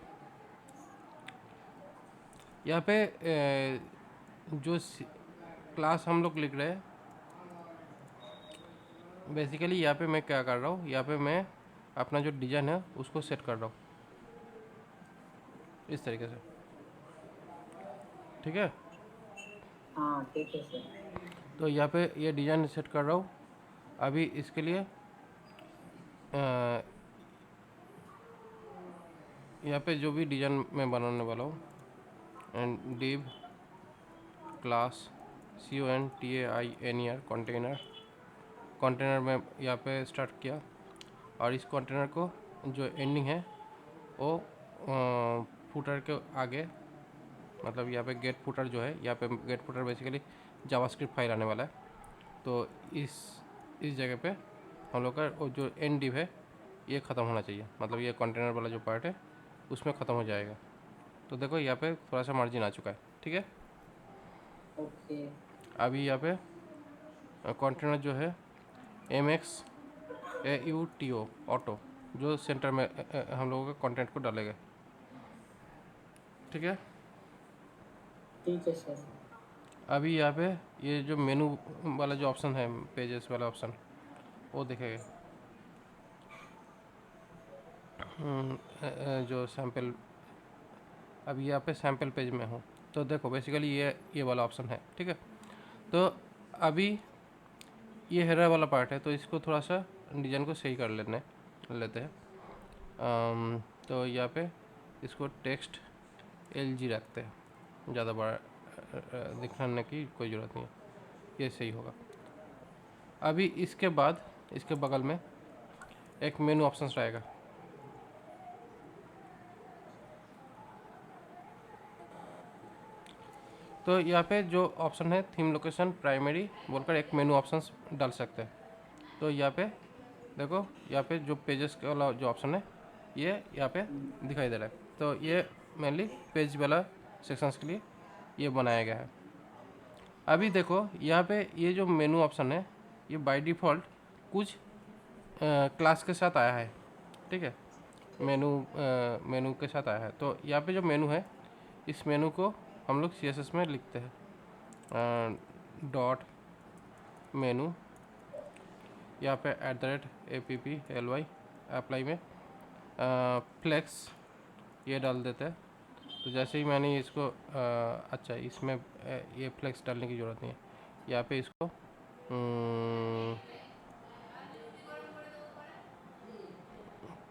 यहाँ पे जो क्लास हम लोग लिख रहे हैं, बेसिकली यहाँ पे मैं क्या कर रहा हूँ, यहाँ पे मैं अपना जो डिज़ाइन है उसको सेट कर रहा हूँ इस तरीके से। ठीक है, हाँ ठीक है सर। तो यहाँ पे ये डिज़ाइन सेट कर रहा हूँ। अभी इसके लिए यहाँ पे जो भी डिज़ाइन मैं बनाने वाला हूँ, and div class CONTAINER container, container में यहाँ पे स्टार्ट किया। और इस कंटेनर को जो एंडिंग है वो फुटर के आगे, मतलब यहाँ पे गेट फुटर जो है, यहाँ पे get footer basically JavaScript file आने वाला है। तो इस जगह पे हम लोग का वो जो एंड डिव है ये ख़त्म होना चाहिए, मतलब ये कंटेनर वाला जो पार्ट है उसमें ख़त्म हो जाएगा। तो देखो यहाँ पे थोड़ा सा मार्जिन आ चुका है। ठीक है, ओके अभी यहाँ पे कंटेनर जो है MXAUTO ऑटो जो सेंटर में हम लोगों के कंटेंट को डालेगा। ठीक है, ठीक है सर। अभी यहाँ पे ये जो मेनू वाला जो ऑप्शन है, पेजेस वाला ऑप्शन, वो दिखेगा। जो सैम्पल, अभी यहाँ पे सैम्पल पेज में हूँ, तो देखो बेसिकली ये वाला ऑप्शन है, ठीक है। तो अभी ये हेडर वाला पार्ट है, तो इसको थोड़ा सा डिज़ाइन को सही कर लेते हैं। तो यहाँ पे इसको टेक्स्ट LG रखते हैं, ज़्यादा बड़ा दिखाने की कोई ज़रूरत नहीं है, ये सही होगा। अभी इसके बाद इसके बगल में एक मेनू ऑप्शन रहेगा। तो यहाँ पे जो ऑप्शन है थीम लोकेशन प्राइमरी बोलकर एक मेनू ऑप्शन डाल सकते हैं। तो यहाँ पे देखो, यहाँ पे जो पेजेस वाला जो ऑप्शन है ये यहाँ पे दिखाई दे रहा है। तो ये मेनली पेज वाला सेक्शंस के लिए ये बनाया गया है। अभी देखो यहाँ पे ये जो मेनू ऑप्शन है ये बाय डिफ़ॉल्ट कुछ क्लास के साथ आया है, ठीक है। मेनू के साथ आया है। तो यहाँ पे जो मेनू है, इस मेनू को हम लोग CSS में लिखते हैं डॉट मेनू, यहाँ पे @apply अप्लाई में फ्लेक्स ये डाल देते हैं। तो जैसे ही मैंने इसको अच्छा, इसमें ये फ्लेक्स डालने की ज़रूरत नहीं है। यहाँ पे इसको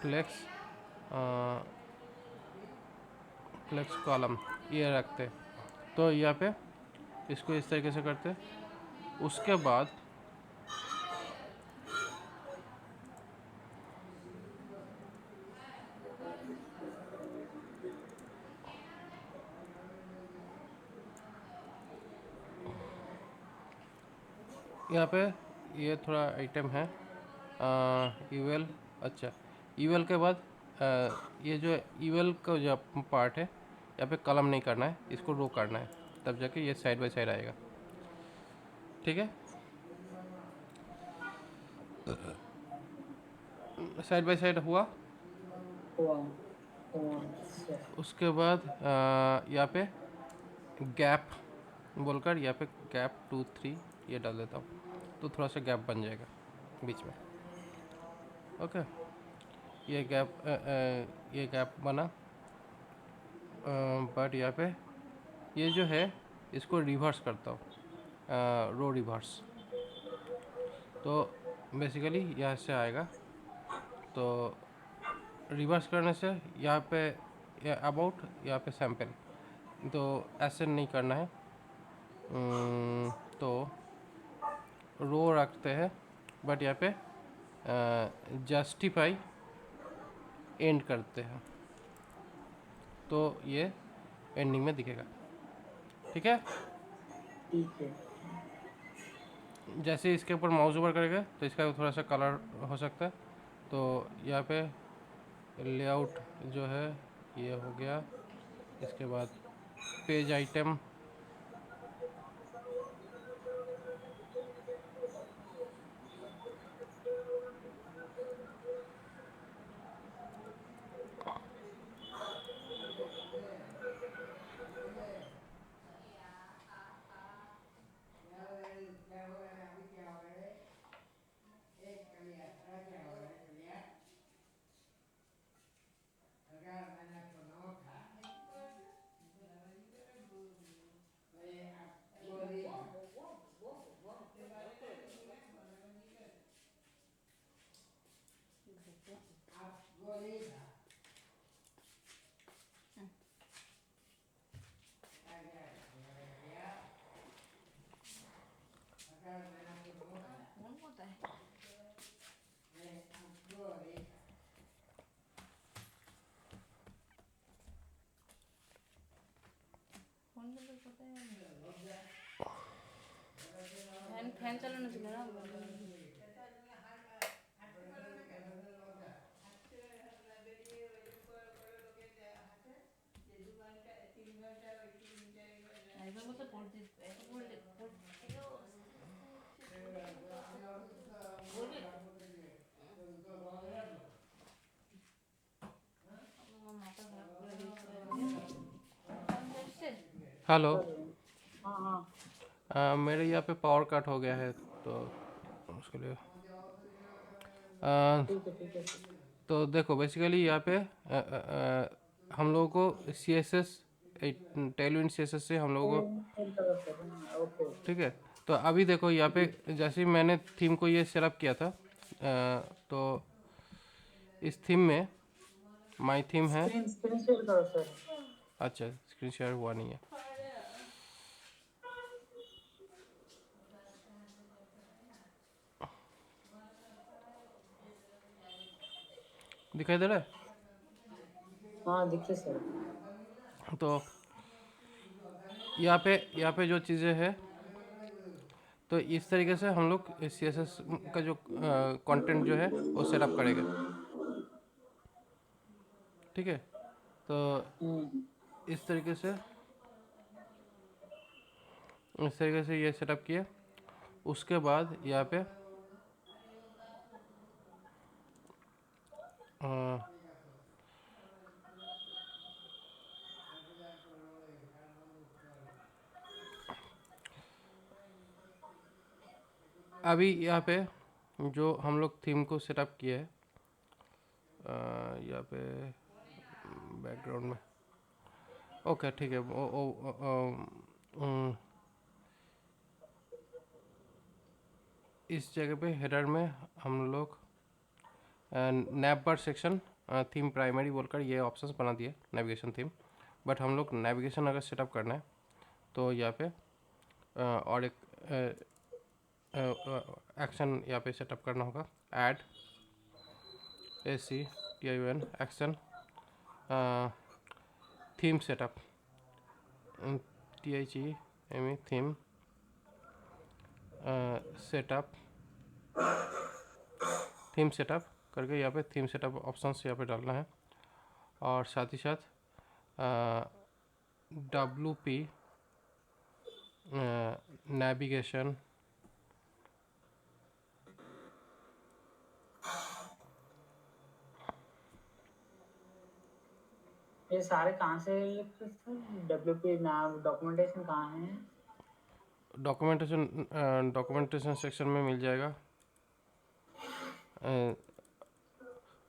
फ्लेक्स फ्लेक्स कॉलम ये रखते हैं। तो यहाँ पे इसको इस तरीके से करते हैं। उसके बाद यहाँ पे ये थोड़ा आइटम है ईवेल। अच्छा, ईवेल के बाद ये जो ईवेल का जो पार्ट है, यहाँ पे कॉलम नहीं करना है, इसको रो करना है, तब जाके ये साइड बाय साइड आएगा, ठीक है। साइड बाय साइड हुआ। हुआ। अच्छा। उसके बाद यहाँ पे गैप बोलकर यहाँ पे गैप 2 3 ये डाल देता हूँ, तो थोड़ा सा गैप बन जाएगा बीच में। ओके, ये गैप बना। बट यहाँ पे ये जो है इसको रिवर्स करता हूँ, रो रिवर्स। तो बेसिकली यहाँ से आएगा। तो रिवर्स करने से यहाँ पे अबाउट, यहाँ पे सैम्पल, तो ऐसे नहीं करना है। तो रो रखते हैं, बट यहाँ पे जस्टिफाई एंड करते हैं, तो ये एंडिंग में दिखेगा, ठीक है। ठीक है। जैसे इसके ऊपर माउस ओवर करेंगे तो इसका थोड़ा सा कलर हो सकता है। तो यहाँ पे लेआउट जो है ये हो गया। इसके बाद पेज आइटम, फैन चालाনো ছিল না একদম বলতে পড়তে এত পড়লে পড়তেও বলবি আমার মাথা খারাপ করে দিচ্ছে हेलो। हाँ हाँ। मेरे यहाँ पे पावर कट हो गया है तो उसके लिए ठीक है ठीक है सर। तो देखो बेसिकली यहाँ पे हम लोगों को C S S Tailwind C S S से हम लोगों को चलता है सर। हाँ, ओके ओके। ठीक है। तो अभी देखो यहाँ पे जैसे ही मैंने थीम को ये सेटअप किया था तो इस थीम में माई थीम है। स्क्रीन स्क्रीन शेयर करो सर। अच्छा स्क्रीन शेयर हुआ नहीं है। दिखाई दे रहा है? हाँ दिखे सर। तो यहाँ पे जो चीज़ें हैं तो इस तरीके से हम लोग सी एस एस का जो कंटेंट जो है वो सेटअप करेंगे। ठीक है। तो हम्म। इस तरीके से ये सेटअप किया। उसके बाद यहाँ पे अ, अभी यहाँ पे जो हम लोग थीम को सेटअप किए हैं यहाँ पे बैकग्राउंड में ओके ठीक है इस जगह पे हेडर में हम लोग नैप बार सेक्शन थीम प्राइमरी बोलकर ये ऑप्शंस बना दिए नेविगेशन थीम। बट हम लोग नेविगेशन अगर सेटअप करना है तो यहाँ पे और एक एक्शन यहाँ पे सेटअप करना होगा। Add ACTION action theme setup THEME theme setup करके यहाँ पे थीम सेटअप ऑप्शंस यहाँ पे डालना है। और साथ ही साथ WP नेविगेशन ये सारे कहाँ से लिखे सर? WP नाम डॉक्यूमेंटेशन कहाँ है? डॉक्यूमेंटेशन सेक्शन में मिल जाएगा।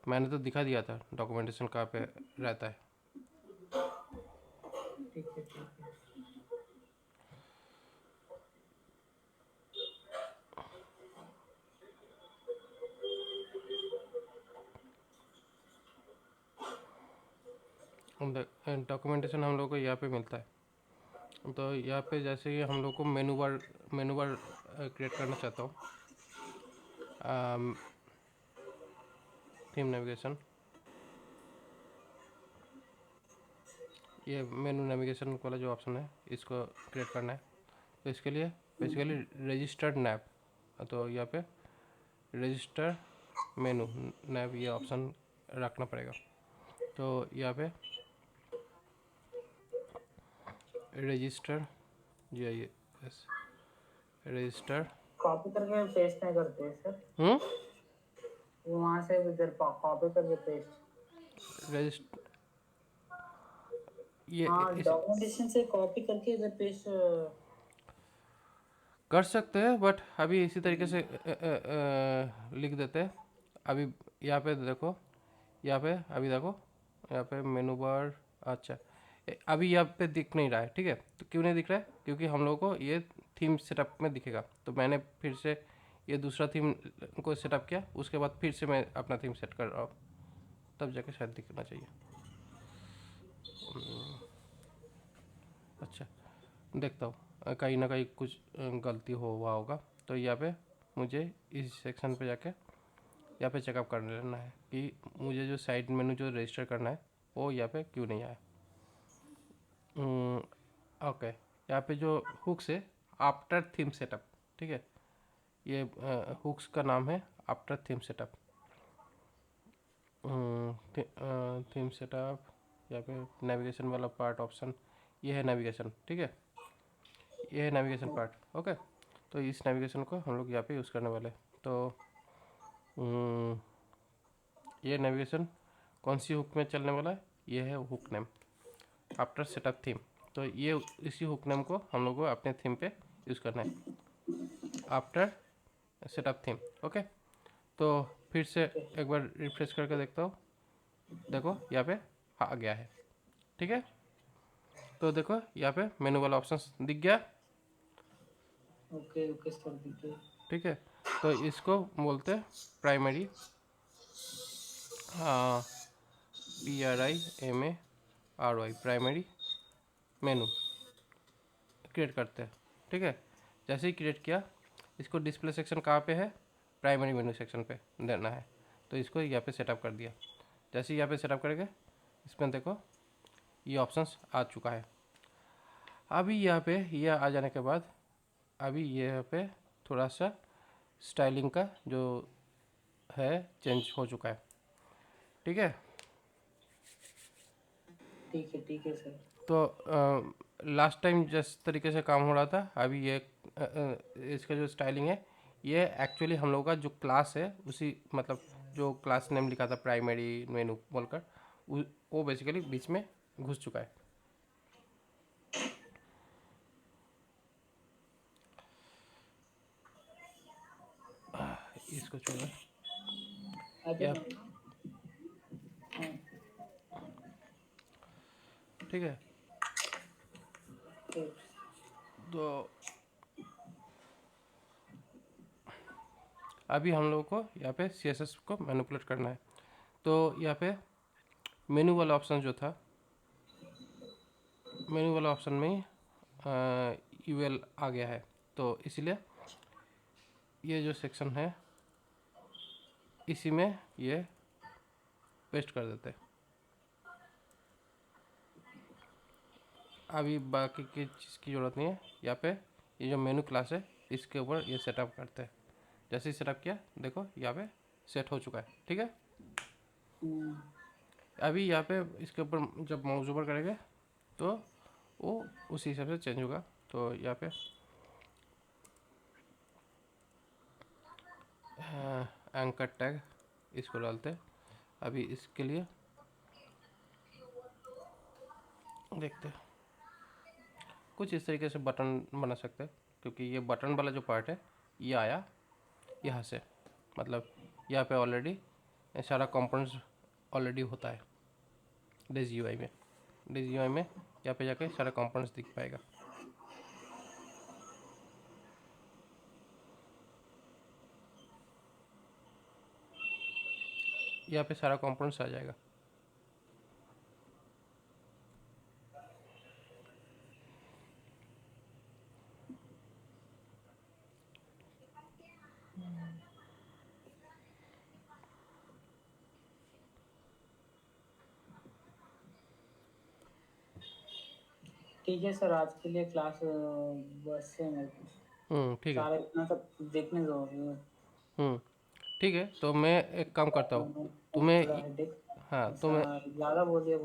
मैंने तो दिखा दिया था डॉक्यूमेंटेशन कहाँ पे रहता है। ठीक है ठीक है। डॉक्यूमेंटेशन हम लोग को यहाँ पे मिलता है। तो यहाँ पे जैसे ही हम लोग को मेनू बार क्रिएट करना चाहता हूँ थीम नेविगेशन ये मेनू नेविगेशन वाला जो ऑप्शन है इसको क्रिएट करना है। तो इसके लिए बेसिकली रजिस्टर्ड नैप तो यहाँ पे रजिस्टर मेनू नैप ये ऑप्शन रखना पड़ेगा। तो यहाँ पे रजिस्टर ये रजिस्टर कॉपी करके पेस्ट नहीं करते सर? वहाँ से इधर कॉपी करके पेस्ट। रजिस्टर ये हाँ डॉक्यूमेंटेशन से कॉपी करके इधर पेस्ट। कर सकते हैं बट अभी इसी तरीके से लिख देते हैं। अभी यहाँ पे देखो अभी देखो यहाँ पे मेनू बार अच्छा अभी यहाँ पे दिख नहीं रहा है। ठीक है तो क्यों नहीं दिख रहा है क्योंकि हम लोग को ये थीम सेटअप में दिखेगा। तो मैंने फिर से ये दूसरा थीम को सेटअप किया उसके बाद फिर से मैं अपना थीम सेट कर रहा हूँ तब जाके शायद दिखना चाहिए। अच्छा देखता हूँ कहीं ना कहीं कुछ गलती हुआ होगा। तो यहाँ पे मुझे इस सेक्शन पे जाके यहाँ पे चेकअप कर लेना है कि मुझे जो साइड मेनू जो रजिस्टर करना है वो यहाँ पे क्यों नहीं आया। ओके यहाँ पे जो हुक्स है आफ्टर थीम सेटअप ठीक है ये हुक्स का नाम है after theme setup. Theme setup यहाँ पे नेविगेशन वाला पार्ट ऑप्शन ये है नेविगेशन। ठीक है ये है नेविगेशन पार्ट। ओके तो इस नेविगेशन को हम लोग यहाँ पे यूज़ करने वाले। तो ये नेविगेशन कौन सी हुक में चलने वाला है ये है hook name after setup theme. तो ये इसी हुक नेम को हम लोग को अपने थीम पे यूज़ करना है आफ्टर सेटअप थीम। ओके, तो फिर से एक बार रिफ्रेश करके देखता हूँ। देखो यहाँ पे आ गया है। ठीक है, तो देखो यहाँ पे मेनू वाला ऑप्शन दिख गया। ओके ओके सर, दीजिए। ठीक है, तो इसको बोलते हैं प्राइमरी, PRIMARY, प्राइमरी मेनू क्रिएट करते हैं। ठीक है, जैसे ही क्रिएट किया, इसको डिस्प्ले सेक्शन कहाँ पे है, प्राइमरी मेनू सेक्शन पे देना है। तो इसको यहाँ पे सेटअप कर दिया। जैसे ही यहाँ पे सेटअप करेंगे, इसमें देखो ये ऑप्शंस आ चुका है। अभी यहाँ पे ये आ जाने के बाद अभी यहाँ पे थोड़ा सा स्टाइलिंग का जो है चेंज हो चुका है। ठीक है, ठीक है सर। तो लास्ट टाइम जिस तरीके से काम हो रहा था, अभी ये इसका जो स्टाइलिंग है, ये एक्चुअली हम लोगों का जो क्लास है उसी मतलब जो क्लास नेम लिखा था प्राइमरी मेनू बोलकर, वो बेसिकली बीच में घुस चुका है। इसको छोड़ो। अभी ठीक है, ठीक। तो अभी हम लोगों को यहाँ पे CSS को मैनिपुलेट करना है। तो यहाँ पे मेनू वाला ऑप्शन जो था, मेनू वाला ऑप्शन में ही UL आ गया है। तो इसलिए ये जो सेक्शन है इसी में ये पेस्ट कर देते हैं। अभी बाकी की चीज़ की ज़रूरत नहीं है। यहाँ पे ये जो मेनू क्लास है इसके ऊपर ये सेटअप करते हैं। जैसे ही सेटअप किया, देखो यहाँ पे सेट हो चुका है। ठीक है, अभी यहाँ पे इसके ऊपर जब माउस ओवर करेंगे तो वो उसी हिसाब से चेंज होगा। तो यहाँ पे एंकर टैग इसको डालते हैं। अभी इसके लिए देखते हैं, कुछ इस तरीके से बटन बना सकते हैं, क्योंकि ये बटन वाला जो पार्ट है ये आया यहाँ से, मतलब यहाँ पे ऑलरेडी सारा कंपोनेंट्स ऑलरेडी होता है डेज यूआई में। डेज यूआई में यहाँ पे जाके सारा कंपोनेंट्स दिख पाएगा। यहाँ पे सारा कंपोनेंट्स आ जाएगा। ठीक है सर, आज के लिए क्लास बस से मेरे को ठीक है। सारा इतना सब देखने दो। ठीक है, तो मैं एक काम करता हूँ, तुम्हें हाँ तुम्हें ज़्यादा बोल लग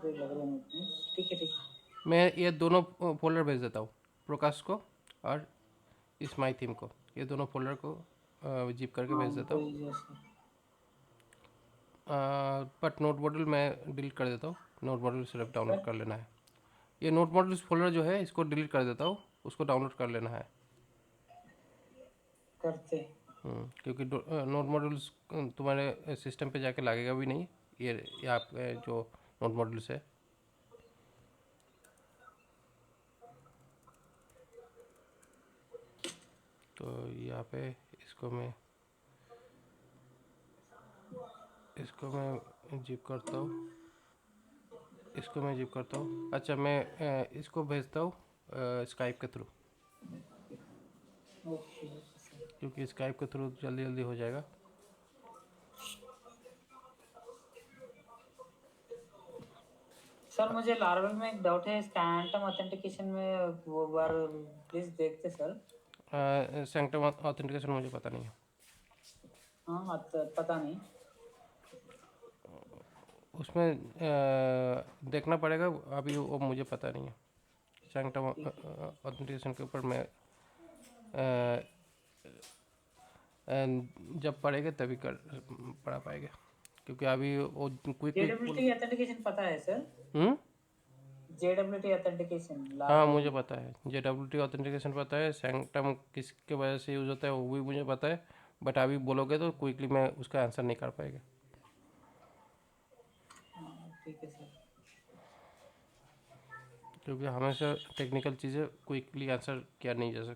रहे हैं मुझे। ठीक है ठीक है। मैं ये दोनों फोल्डर भेज देता हूँ, प्रोकास्ट को और इस माई थीम को, ये दोनों फोल्डर को जिप करके भेज देता हूँ। कोई जैसे बट नोट मॉड्यूल मैं डिलीट कर देता हूँ। नोट मॉड्यूल सिर्फ डाउनलोड कर लेना है। ये नोट मॉड्यूल्स फोल्डर जो है इसको डिलीट कर देता हूँ, उसको डाउनलोड कर लेना है। करते क्योंकि नोट मॉड्यूल्स तुम्हारे सिस्टम पे जाके लगेगा भी नहीं, ये आप जो नोट मॉड्यूल्स है। तो यहाँ पे इसको मैं जिप करता हूँ, इसको मैं जिप करता हूँ। अच्छा, मैं इसको भेजता हूँ स्काइप के थ्रू, ओके क्योंकि स्काइप के थ्रू जल्दी जल्दी हो जाएगा। सर, मुझे लार्वल में एक डाउट है, स्टैंटम ऑथेंटिकेशन में वो बार प्लीज देखते सर। सैंक्टम ऑथेंटिकेशन मुझे पता नहीं है। हाँ पता नहीं। उसमें देखना पड़ेगा, अभी वो मुझे पता नहीं है। सैंक्टम ऑथेंटिकेशन के ऊपर मैं जब पढ़ेंगे तभी पढ़ा पाएंगे, क्योंकि अभी वो क्विकली JWT ऑथेंटिकेशन पता है सर? JWT ऑथेंटिकेशन हाँ मुझे पता है, JWT ऑथेंटिकेशन पता है, सैंक्टम किसके वजह से यूज़ होता है वो भी मुझे पता है, बट अभी बोलोगे तो क्विकली मैं उसका आंसर नहीं कर पाएगा, ठीक है सर। क्योंकि हमेशा टेक्निकल चीज़ें क्विकली आंसर किया नहीं जा सकता।